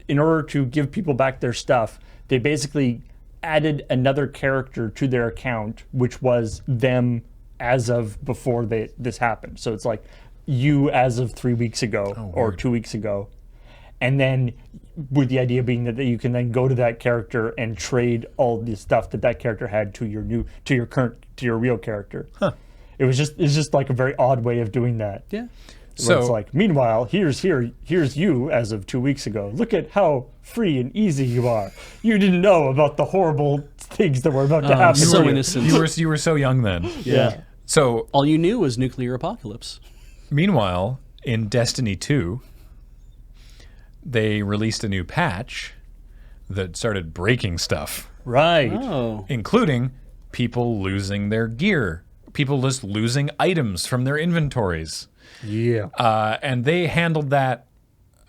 in order to give people back their stuff, they basically added another character to their account, which was them as of before this happened. So it's like you as of 3 weeks ago or 2 weeks ago, and then with the idea being that you can then go to that character and trade all the stuff that character had to your real character. Huh. It's just like a very odd way of doing that. Yeah. So it's like, meanwhile, here's you as of 2 weeks ago. Look at how free and easy you are. You didn't know about the horrible things that were about to happen. So innocent. You were so young then. Yeah. So all you knew was nuclear apocalypse. Meanwhile, in Destiny 2, they released a new patch that started breaking stuff. Right. Oh. Including people losing their gear. people just losing items from their inventories. Yeah. And they handled that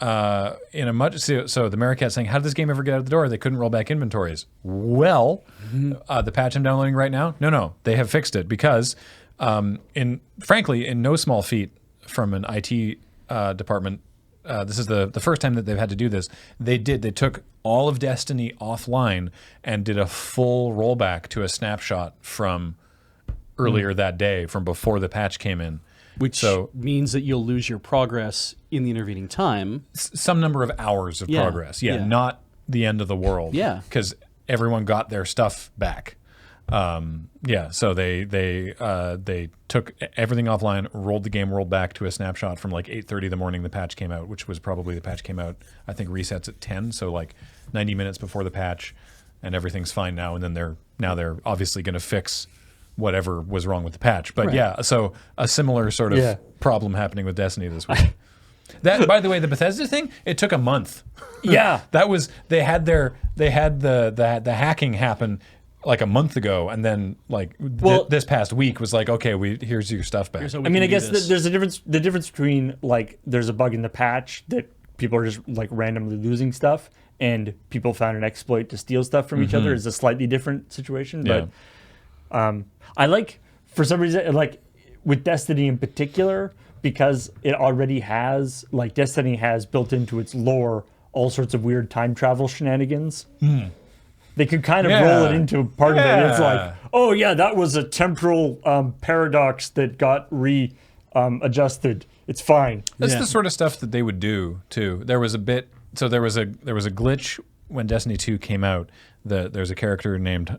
in a much so the Maricat's saying, how did this game ever get out the door? They couldn't roll back inventories. Well, the patch I'm downloading right now, no, they have fixed it because frankly, in no small feat from an IT department, this is the first time that they've had to do this. They took all of Destiny offline and did a full rollback to a snapshot from earlier that day, from before the patch came in. Which means that you'll lose your progress in the intervening time. Some number of hours of progress. Yeah, not the end of the world. Yeah. Because everyone got their stuff back. So they took everything offline, rolled back to a snapshot from like 8:30 the morning the patch came out, which was probably the patch came out, I think resets at 10, so like 90 minutes before the patch, and everything's fine now. And then they're obviously going to fix whatever was wrong with the patch. But so a similar sort of problem happening with Destiny this week. That, by the way, the Bethesda thing, it took a month. Yeah. That was they had the hacking happen like a month ago, and then like this past week was like, okay, here's your stuff back. I mean, I guess there's a difference. The difference between like there's a bug in the patch that people are just like randomly losing stuff, and people found an exploit to steal stuff from each other is a slightly different situation. But I like, for some reason, like with Destiny in particular, because it already has, like Destiny has built into its lore all sorts of weird time travel shenanigans. They could kind of roll it into part of it. It's like, oh yeah, that was a temporal paradox that got adjusted. It's fine. That's the sort of stuff that they would do too. There was a glitch when Destiny 2 came out. There's a character named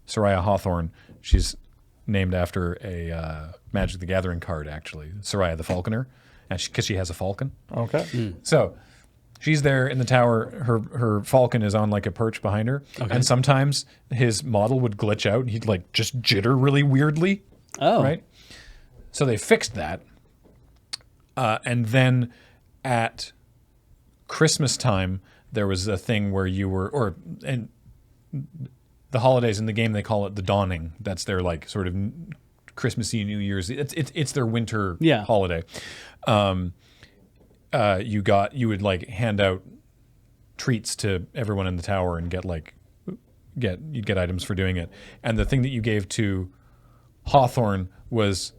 Soraya Hawthorne. She's named after a Magic the Gathering card, actually. Soraya the Falconer, and because she has a falcon. Okay. So she's there in the tower. Her falcon is on like a perch behind her, and sometimes his model would glitch out. He'd like just jitter really weirdly. Oh, right. So they fixed that, and then at Christmas time there was a thing where you were, and the holidays in the game they call it the dawning. That's their like sort of Christmassy New Year's. It's their winter holiday. You would like hand out treats to everyone in the tower and you'd get items for doing it. And the thing that you gave to Hawthorne was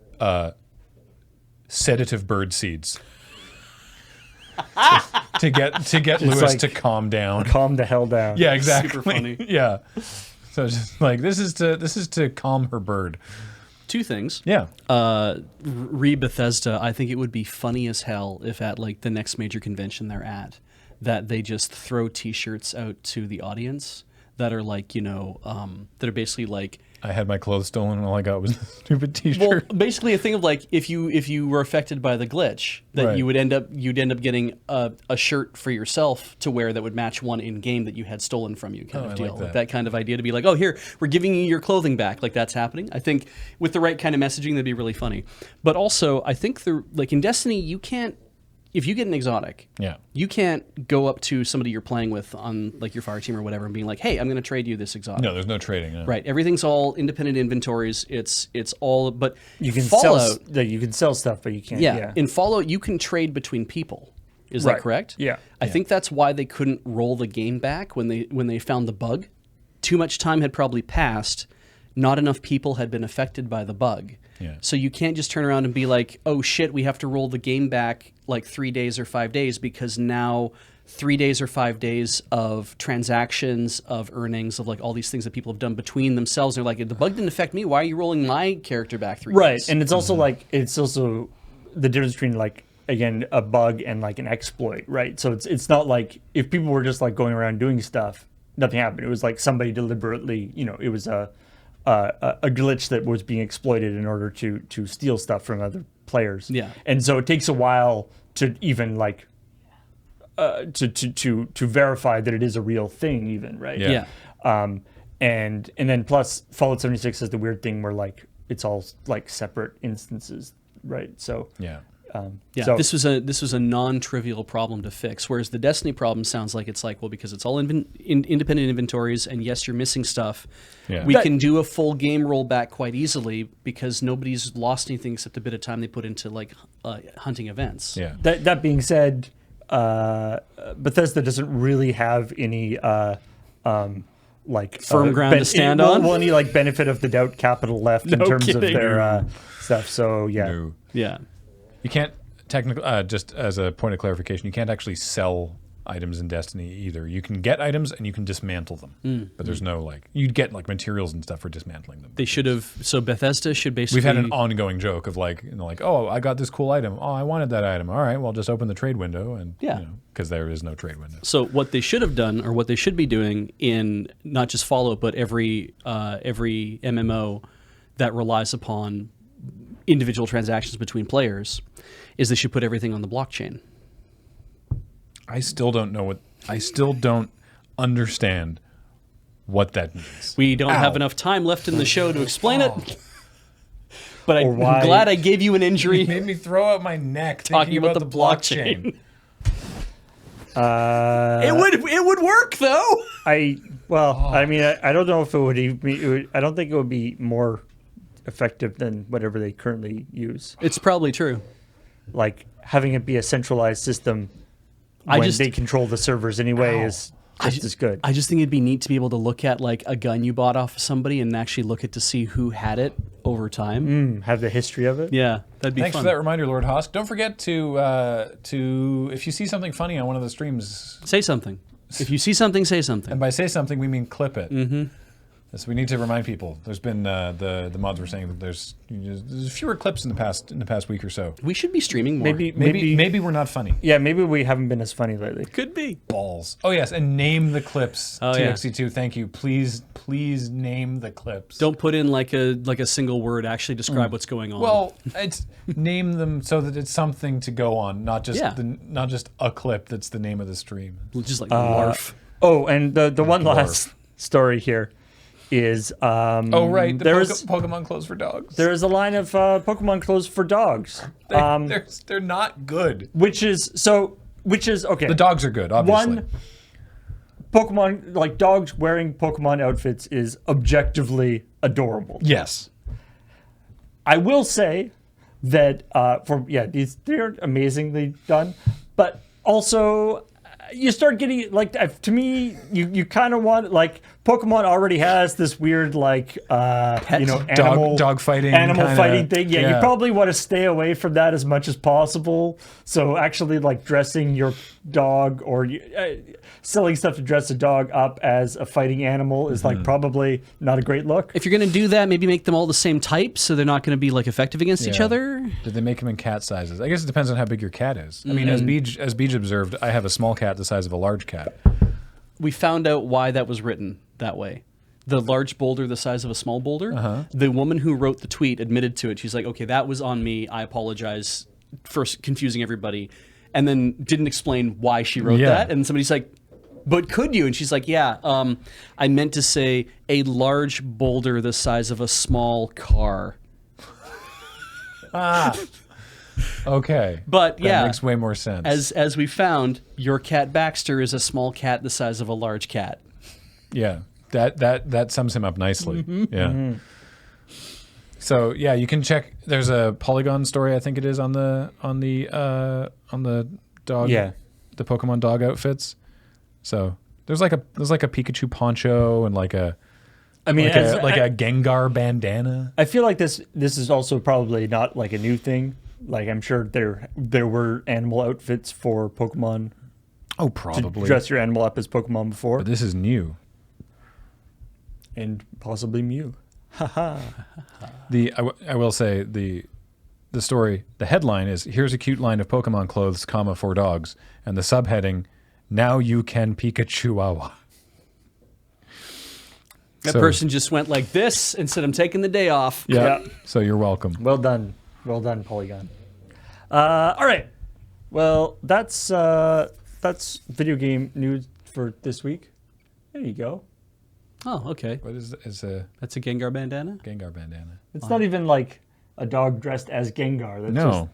sedative bird seeds. to get Lewis like, to calm down. Calm the hell down. Yeah, exactly. Super funny. Yeah. So just like this is to calm her bird. Two things. Yeah. Bethesda, I think it would be funny as hell if at like the next major convention they're at, that they just throw T-shirts out to the audience that are like, that are basically like, I had my clothes stolen and all I got was a stupid T-shirt. Well, basically a thing of like if you were affected by the glitch, that you'd end up getting a shirt for yourself to wear that would match one in game that you had stolen from you, kind of deal. Like that kind of idea to be like, oh, here, we're giving you your clothing back, like that's happening. I think with the right kind of messaging, that'd be really funny. But also, I think like in Destiny, you can't. If you get an exotic, you can't go up to somebody you're playing with on like your fire team or whatever and being like, "Hey, I'm going to trade you this exotic." No, there's no trading. No. Right, everything's all independent inventories. It's all, but you can Fallout, you can sell stuff, but you can't. Yeah, in Fallout, you can trade between people. Is that correct? Yeah. I think that's why they couldn't roll the game back when they found the bug. Too much time had probably passed. Not enough people had been affected by the bug. Yeah. So you can't just turn around and be like, oh shit, we have to roll the game back like 3 days or 5 days because now 3 days or 5 days of transactions, of earnings, of like all these things that people have done between themselves. They're like, the bug didn't affect me. Why are you rolling my character back 3 days? Right. And it's also like, it's also the difference between like, again, a bug and like an exploit, right? So it's not like if people were just like going around doing stuff, nothing happened. It was like somebody deliberately, it was a glitch that was being exploited in order to steal stuff from other players. Yeah. And so it takes a while to even like to verify that it is a real thing, even, right? Yeah. And then plus Fallout 76 has the weird thing where like it's all like separate instances, right? So Yeah. Yeah, this was a non-trivial problem to fix. Whereas the Destiny problem sounds like it's like, well, because it's all independent inventories, and yes, you're missing stuff. Yeah. We can do a full game rollback quite easily because nobody's lost anything except a bit of time they put into like hunting events. Yeah. That being said, Bethesda doesn't really have any like firm ground to stand on. Well, any like benefit of the doubt capital left in terms of their stuff. So yeah, No. Yeah. You can't technically, just as a point of clarification, you can't actually sell items in Destiny either. You can get items and you can dismantle them, but there's no like you'd get like materials and stuff for dismantling them. They should have. So Bethesda should basically. We've had an ongoing joke of like, like, oh, I got this cool item. Oh, I wanted that item. All right, well, just open the trade window and because there is no trade window. So what they should have done, or what they should be doing in not just Fallout, but every MMO that relies upon individual transactions between players, is they should put everything on the blockchain. I still don't understand what that means. We don't have enough time left in the show to explain it. But I'm why- glad I gave you an injury It made me throw out my neck talking thinking about the blockchain. It would work though. I mean, I don't know if it would even be. I don't think it would be more effective than whatever they currently use. It's probably true. Like having it be a centralized system when they control the servers anyway is just as good. I just think it'd be neat to be able to look at like a gun you bought off of somebody and actually look at to see who had it over time. Have the history of it. Yeah, that'd be Thanks fun. for that reminder, Lord Hosk. Don't forget to if you see something funny on one of the streams, Say something. If you see something, say something. and by say something we mean clip it. Mm-hmm. So we need to remind people. There's been the mods were saying that there's fewer clips in the past week or so. We should be streaming more. Maybe we're not funny. Yeah, maybe we haven't been as funny lately. Could be. Balls. Oh yes, and name the clips. Oh, yeah. TXT2. Thank you. Please name the clips. Don't put in like a single word. Actually describe what's going on. Well, it's name them so that it's something to go on, not just not just a clip that's the name of the stream. just like LARF. Oh, and the one last story here is Oh right, there's Pokemon clothes for dogs. there is a line of Pokemon clothes for dogs, They're not good. which is okay. The dogs are good, obviously. One, Pokemon, like dogs wearing Pokemon outfits is objectively adorable. Yes. I will say that they're amazingly done, but also you start getting like to me you kind of want like Pokemon already has this weird like dog fighting thing. Yeah, you probably want to stay away from that as much as possible. So actually like dressing your dog or selling stuff to dress a dog up as a fighting animal is like probably not a great look. If you're gonna do that, maybe make them all the same type, so they're not gonna be like effective against each other. Did they make them in cat sizes? I guess it depends on how big your cat is. I mean, as Beej observed, I have a small cat the size of a large cat. We found out why that was written that way. The large boulder the size of a small boulder. The woman who wrote the tweet admitted to it. She's like, okay, that was on me. I apologize for confusing everybody. And then didn't explain why she wrote that. And somebody's like, but could you? And she's like, yeah, I meant to say a large boulder the size of a small car. Okay. But that makes way more sense. As we found, your cat Baxter is a small cat the size of a large cat. Yeah. That sums him up nicely. Yeah. So yeah, you can check. There's a Polygon story, I think it is, on the dog. Yeah. The Pokemon dog outfits. So there's like a Pikachu poncho and like a Gengar bandana. I feel like this is also probably not like a new thing. Like I'm sure there were animal outfits for Pokemon. Oh, To probably. dress your animal up as Pokemon before, But this is new. and possibly Mew. I will say the story. The headline is "Here's a cute line of Pokemon clothes, for dogs," and the subheading, "Now you can Pikachu-awa." That person just went like this and said, I'm taking the day off. Yeah. So you're welcome. Well done, Polygon. All right, well that's video game news for this week. There you go. Oh, okay. What is a That's a Gengar bandana? Gengar bandana? It's not even like a dog dressed as Gengar.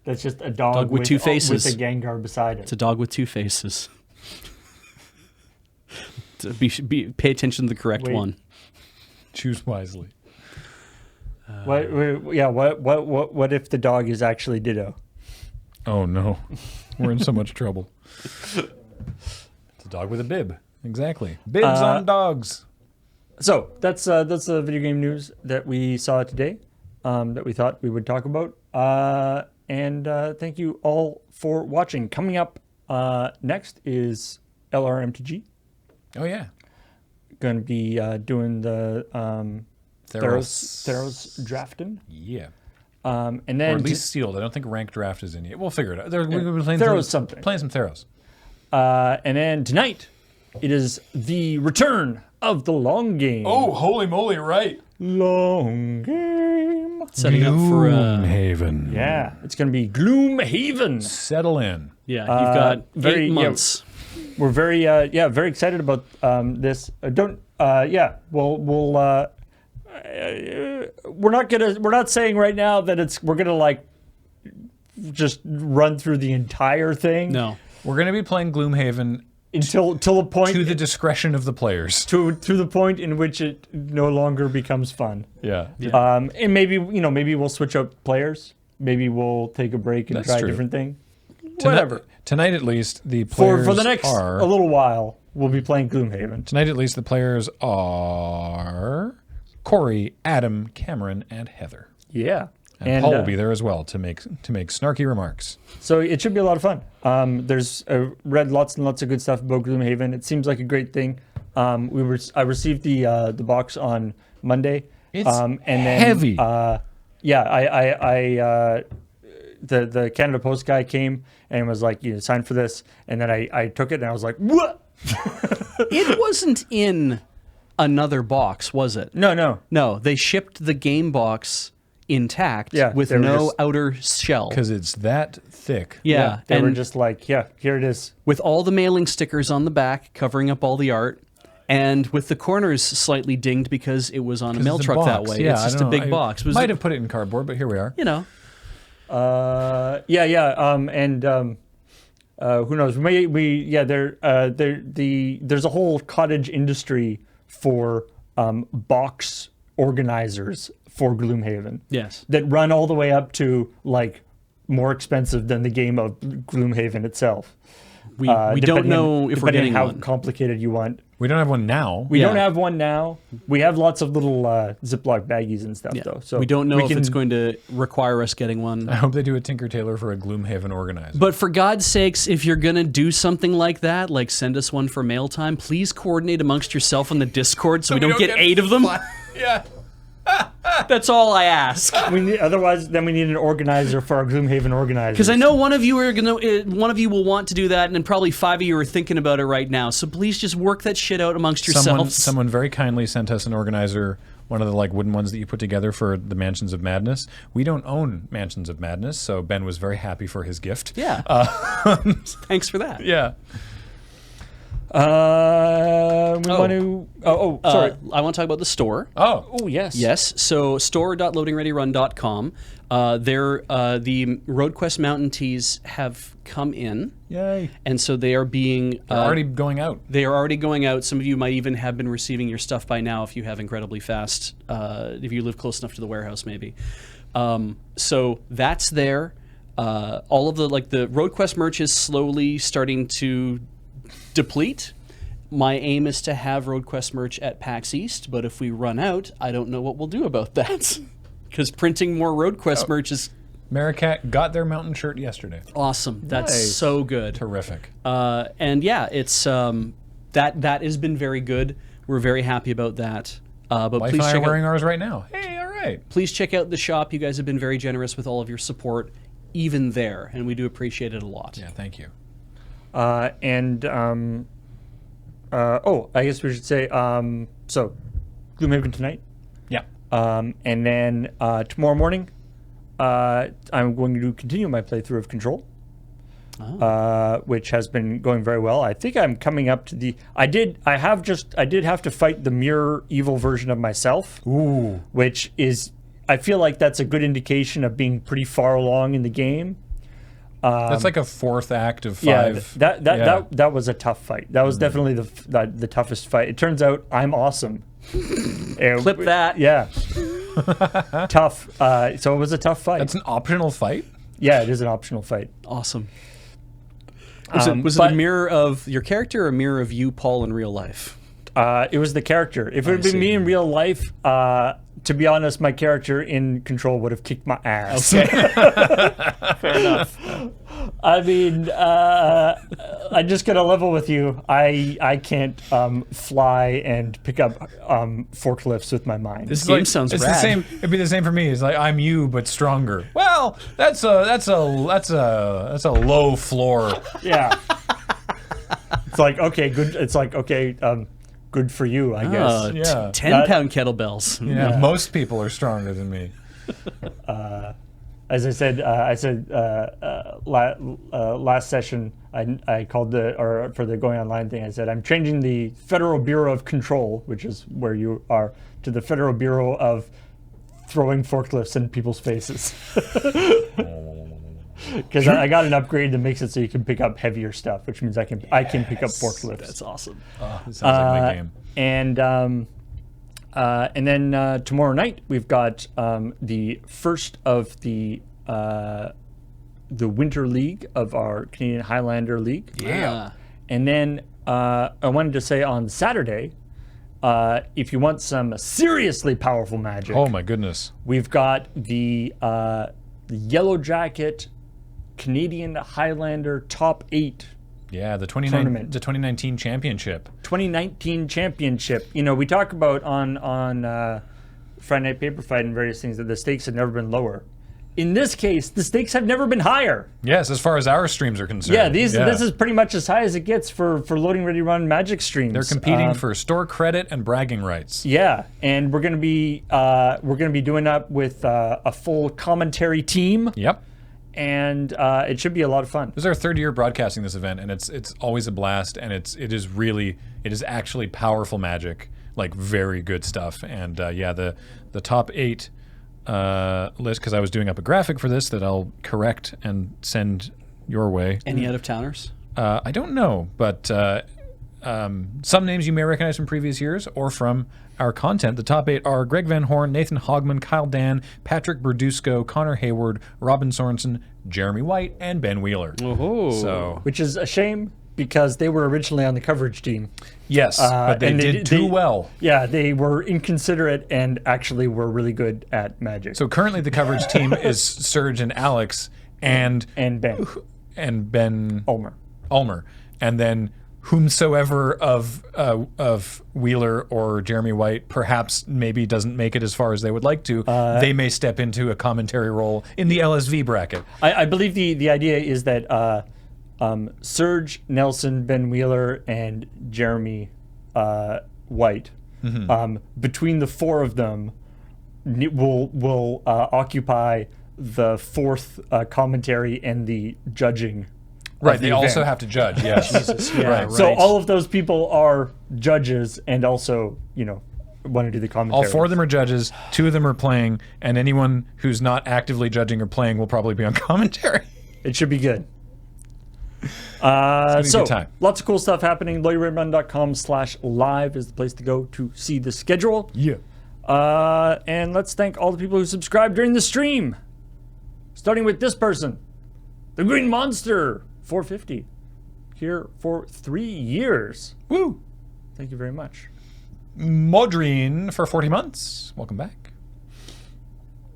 That's just a dog with two faces. with a Gengar beside it. It's a dog with two faces. Pay attention to the correct Wait. one. Choose wisely. What if the dog is actually Ditto? Oh no, we're in so much trouble. It's a dog with a bib. Exactly. Bibs on dogs. So that's the video game news that we saw today, that we thought we would talk about. And thank you all for watching. Coming up next is LRMTG. Oh yeah. Going to be doing the Theros drafting. Yeah. And then Or at least sealed. I don't think rank draft is in yet. We'll figure it out. We've been playing Theros something. Playing some Theros. And then tonight, it is the return of the long game. Oh, holy moly! Right. Long game. Setting up for Gloomhaven. Yeah, it's going to be Gloomhaven. Settle in. you've got very- 8 months. We're very very excited about this. We're not saying right now that we're gonna like just run through the entire thing. No. We're going to be playing Gloomhaven Till the point to the discretion of the players. to the point in which it no longer becomes fun. Yeah. And maybe we'll switch up players. Maybe we'll take a break and That's try true. a different thing. Whatever. Tonight, at least, the players For the next are... a little while, we'll be playing Gloomhaven. Tonight, at least, the players are Corey, Adam, Cameron, and Heather. Yeah. And Paul will be there as well to make snarky remarks. So it should be a lot of fun. There's read lots and lots of good stuff about Gloomhaven. It seems like a great thing. I received the box on Monday. It's and then, heavy. The Canada Post guy came and was like, "You sign for this," and then I took it and I was like, "What?" It wasn't in another box, was it? No. No, they shipped the game box intact with they were no just- outer shell. Because it's that thick. Yeah, They and were just like, "Yeah, here it is." with all the mailing stickers on the back covering up all the art, and with the corners slightly dinged because it was on a mail It's a truck that box. way. Yeah, it's I just don't a know. big box. Was Might it- have put it in cardboard, but here we are. you know, Who knows? There's a whole cottage industry for box organizers for Gloomhaven. yes. That run all the way up to like more expensive than the game of Gloomhaven itself. We don't Depending know if we're depending getting how one. complicated you want. We don't have one now. We Yeah. don't have one now. We have lots of little Ziploc baggies and stuff Yeah. though. So we don't know if can- it's going to require us getting one. I hope they do a Tinker Tailor for a Gloomhaven organizer. But for God's sakes, if you're going to do something like that, like send us one for mail time, please coordinate amongst yourself on the Discord so we don't get 8 of them. Yeah. That's all I ask. Otherwise, then we need an organizer for our Gloomhaven organizers. Because I know one of you will want to do that, and then probably 5 of you are thinking about it right now. So please just work that shit out amongst yourselves. Someone very kindly sent us an organizer, one of the like wooden ones that you put together for the Mansions of Madness. We don't own Mansions of Madness, so Ben was very happy for his gift. Yeah. Thanks for that. Yeah. Want to. Sorry. I want to talk about the store. Oh. Yes. Yes. So store.loadingreadyrun.com. The RoadQuest Mountain Tees have come in. Yay. And so they are being Already going out. They are already going out. Some of you might even have been receiving your stuff by now if you have incredibly fast, if you live close enough to the warehouse, maybe. So that's there. All of the RoadQuest merch is slowly starting to deplete. My aim is to have RoadQuest merch at PAX East, but if we run out, I don't know what we'll do about that. Because printing more RoadQuest merch is Maricat got their mountain shirt yesterday. awesome. That's Nice. so good. Terrific. And yeah, it's that has been very good. We're very happy about that. But Wife please and I are check wearing out, ours right now. Hey, all right. please check out the shop. You guys have been very generous with all of your support, even there, and we do appreciate it a lot. Yeah, thank you. I guess we should say, so Gloomhaven tonight. Yeah. And then tomorrow morning, I'm going to continue my playthrough of Control, which has been going very well. I think I'm coming up to the. I did have to fight the mirror evil version of myself. Ooh. Which is, I feel like that's a good indication of being pretty far along in the game. That's like a fourth act of Yeah, five. that was a tough fight. That was definitely the toughest fight. It turns out I'm awesome. Clip that. Yeah. Tough. So it was a tough fight. That's an optional fight? Yeah, it is an optional fight. Awesome. Was it but- a mirror of your character or a mirror of you, Paul, in real life? It was the character. If it had been see. me in real life, to be honest, my character in Control would have kicked my ass. Okay. Fair enough. I mean, I just gotta level with you. I can't fly and pick up forklifts with my mind. This game sounds it's rad. the same. It'd be the same for me. It's like I'm you but stronger. Well, that's a low floor. Yeah. It's like okay, good. It's like okay, good for you, I guess. Yeah. 10-pound kettlebells. Yeah, most people are stronger than me. As I said, last session, I called for the going online thing. I said I'm changing the Federal Bureau of Control, which is where you are, to the Federal Bureau of throwing forklifts in people's faces. Because I got an upgrade that makes it so you can pick up heavier stuff, which means I can pick up forklifts. That's awesome. It sounds like my game. And then tomorrow night we've got the first of the Winter League of our Canadian Highlander League. Yeah. And then I wanted to say on Saturday, if you want some seriously powerful magic, Oh my goodness. we've got the Yellow Jacket Canadian Highlander Top 8 Yeah, the Tournament. 2019 championship. 2019 championship. You know, we talk about on Friday Night Paper Fight and various things that the stakes have never been lower. In this case, the stakes have never been higher. Yes, as far as our streams are concerned. Yeah, this is pretty much as high as it gets for loading ready run Magic streams. They're competing for store credit and bragging rights. Yeah, and we're gonna be doing that with a full commentary team, Yep. and it should be a lot of fun. This is our third year broadcasting this event, and it's always a blast, and it is actually powerful magic, like very good stuff. And the top 8 list, because I was doing up a graphic for this that I'll correct and send your way. Any out of towners? I don't know, but some names you may recognize from previous years or from our content. The top 8 are Greg Van Horn, Nathan Hogman, Kyle Dan, Patrick Berdusco, Connor Hayward, Robin Sorensen, Jeremy White, and Ben Wheeler. Oh. So, Which is a shame because they were originally on the coverage team. yes, but they and did too well. Yeah, they were inconsiderate and actually were really good at Magic. So currently the coverage team is Serge and Alex and Ben Ben Ulmer. And then whomsoever of Wheeler or Jeremy White perhaps maybe doesn't make it as far as they would like to, they may step into a commentary role in the LSV bracket. I believe the idea is that Serge, Nelson, Ben Wheeler, and Jeremy White, between the 4 of them, will occupy the 4th commentary and the judging. Right, of the they also event. have to judge, yes. Yeah, So right. all of those people are judges and also, want to do the All commentary. 4 of them are judges, 2 of them are playing, and anyone who's not actively judging or playing will probably be on commentary. It should be good. be a good time. Lots of cool stuff happening. LawyerRedrun.com/live is the place to go to see the schedule. Yeah. And let's thank all the people who subscribed during the stream. Starting with this person, the Green Monster, 450, here for 3 years. Woo! Thank you very much. Modrine for 40 months. Welcome back.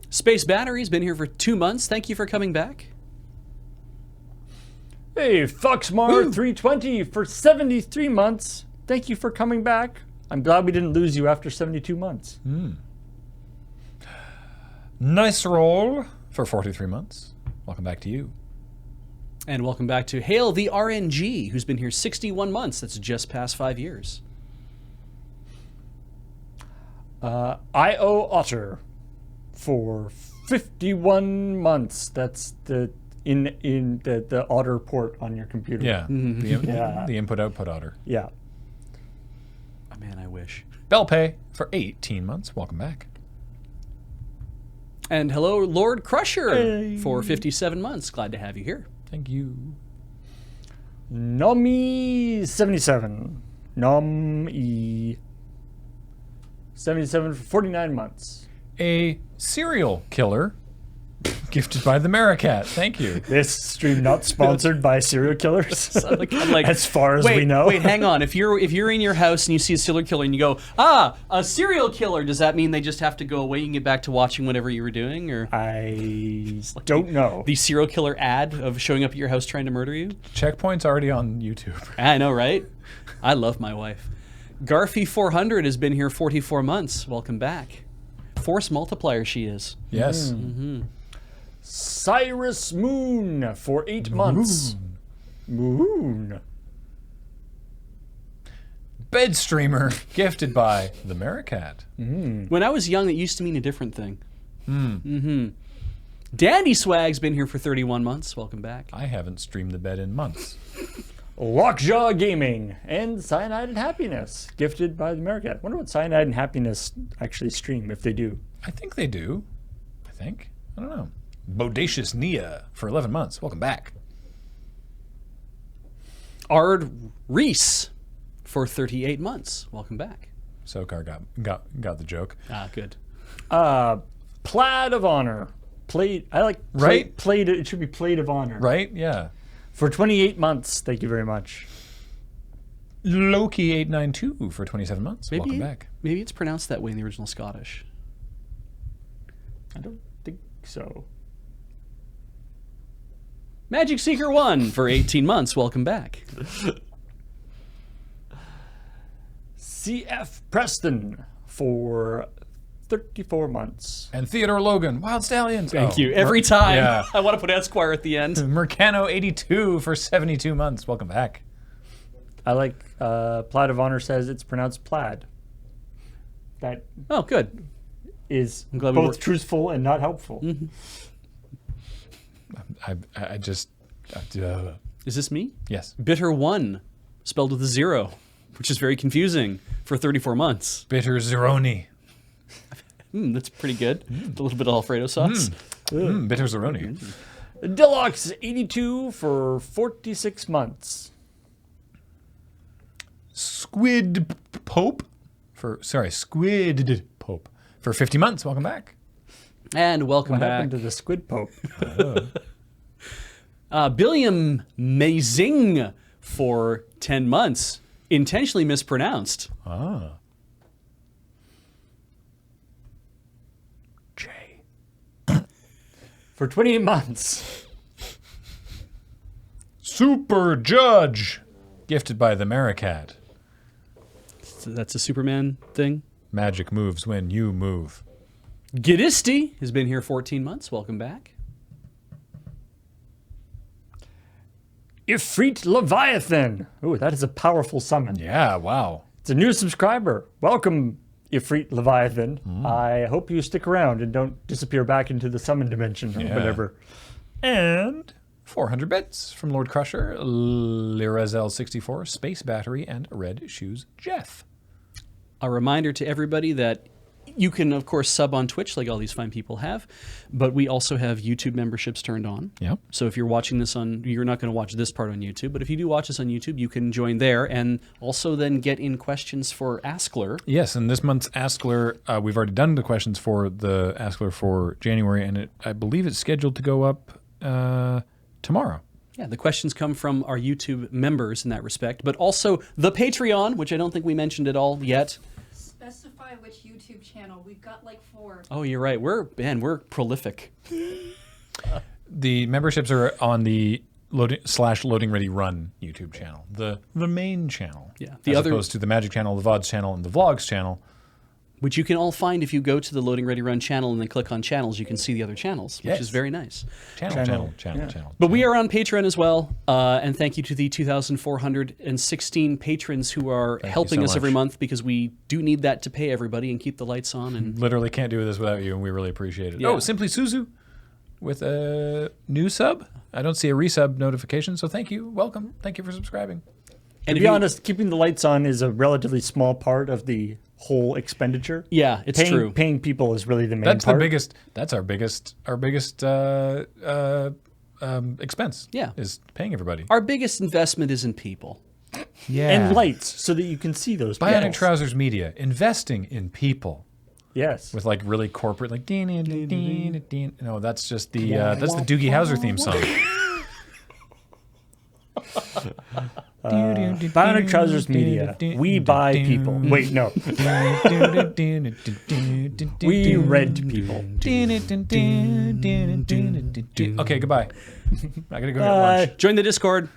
Space Battery's been here for 2 months. Thank you for coming back. Hey, Foxmar320 for 73 months. Thank you for coming back. I'm glad we didn't lose you after 72 months. Nice roll for 43 months. Welcome back to you. And welcome back to Hail the RNG, who's been here 61 months. That's just past 5 years. I.O. Otter for 51 months. That's the the Otter port on your computer. Yeah. Yeah. The input-output otter. Yeah. Oh, man, I wish. Bell Pay for 18 months. Welcome back. And hello, Lord Crusher, for 57 months. Glad to have you here. Thank you. Nomi77. Nomi 77 for 49 months. A serial killer gifted by the Maricat. Thank you. This stream not sponsored by serial killers. I'm like, as far as we know. Wait, hang on. If you're in your house and you see a serial killer and you go, a serial killer, does that mean they just have to go away and get back to watching whatever you were doing? Or I don't know. the serial killer ad of showing up at your house trying to murder you? CheckPoint's already on YouTube. I know, right? I love my wife. Garfy400 has been here 44 months. Welcome back. Force multiplier she is. Yes. Cyrus Moon for 8 months. Moon. Bed streamer gifted by the Maricat. When I was young, it used to mean a different thing. Dandy Swag's been here for 31 months. Welcome back. I haven't streamed the bed in months. Lockjaw Gaming and Cyanide and Happiness gifted by the Maricat. Wonder what Cyanide and Happiness actually stream, if they do. I think they do. I don't know. Bodacious Nia for 11 months. Welcome back. Ard Reese for 38 months. Welcome back. Sokar got the joke. Good. Plaid of Honor. Plate. I like Right? Plate. It should be Plate of Honor. Right? Yeah. For 28 months. Thank you very much. Loki892 for 27 months. Welcome back. Maybe it's pronounced that way in the original Scottish. I don't think so. Magic Seeker 1 for 18 months. Welcome back. CF Preston for 34 months. And Theodore Logan, Wild Stallions. Thank you. Every time. Yeah. I want to put Esquire at the end. Mercano82 for 72 months. Welcome back. I like Plaid of Honor says it's pronounced plaid. That Oh, good. is glad we both worked- truthful and not helpful. I just. Is this me? Yes. Bitter 1, spelled with a 0, which is very confusing for 34 months. Bitter Zeroni. That's pretty good. A little bit of Alfredo sauce. Bitter Zeroni. Deluxe 82 for 46 months. Squid Pope Squid Pope for 50 months. Welcome back. And welcome What back. happened to the Squid Pope? Billiam Mazing for 10 months. Intentionally mispronounced. Jay. For 28 months. Super Judge gifted by the Maricat. So that's a Superman thing. Magic moves when you move. Gidisti has been here 14 months. Welcome back. Ifrit Leviathan. Ooh, that is a powerful summon. Yeah, wow. It's a new subscriber. Welcome, Ifrit Leviathan. I hope you stick around and don't disappear back into the summon dimension or Yeah. whatever. And 400 bits from Lord Crusher, Lirazel64, Space Battery, and Red Shoes Jeff. A reminder to everybody that you can, of course, sub on Twitch like all these fine people have, but we also have YouTube memberships turned on. Yep. So if you're watching this you're not going to watch this part on YouTube, but if you do watch this on YouTube, you can join there and also then get in questions for Askler. Yes, and this month's Askler, we've already done the questions for the Askler for January, and I believe it's scheduled to go up tomorrow. Yeah, the questions come from our YouTube members in that respect, but also the Patreon, which I don't think we mentioned at all yet. Specify which YouTube channel. We've got like 4. Oh, you're right. We're prolific. The memberships are on the loading ready run YouTube channel, the main channel. Yeah. As opposed to the Magic channel, the VODs channel, and the Vlogs channel. Which you can all find if you go to the Loading Ready Run channel and then click on channels. You can see the other channels, which Yes. is very nice. Channel. But we are on Patreon as well, and thank you to the 2,416 patrons who are helping so us every much. month because we do need that to pay everybody and keep the lights on. And Literally can't do this without you, and we really appreciate it. Yeah. Oh, Simply Suzu with a new sub. I don't see a resub notification, so thank you. Welcome. Thank you for subscribing. and To if be you- honest, keeping the lights on is a relatively small part of the whole expenditure. yeah, it's paying, true. Paying people is really the main That's part. the biggest. That's our biggest expense. Yeah. Is paying everybody. Our biggest investment is in people. Yeah. And lights so that you can see those people. Bionic Trousers Media, investing in people. Yes. With like really corporate, like no, that's just the that's the Doogie Howser theme song. Bionic Trousers Media. We buy people. Wait, no. We rent people. Okay, goodbye. I gotta go get lunch. Join the Discord.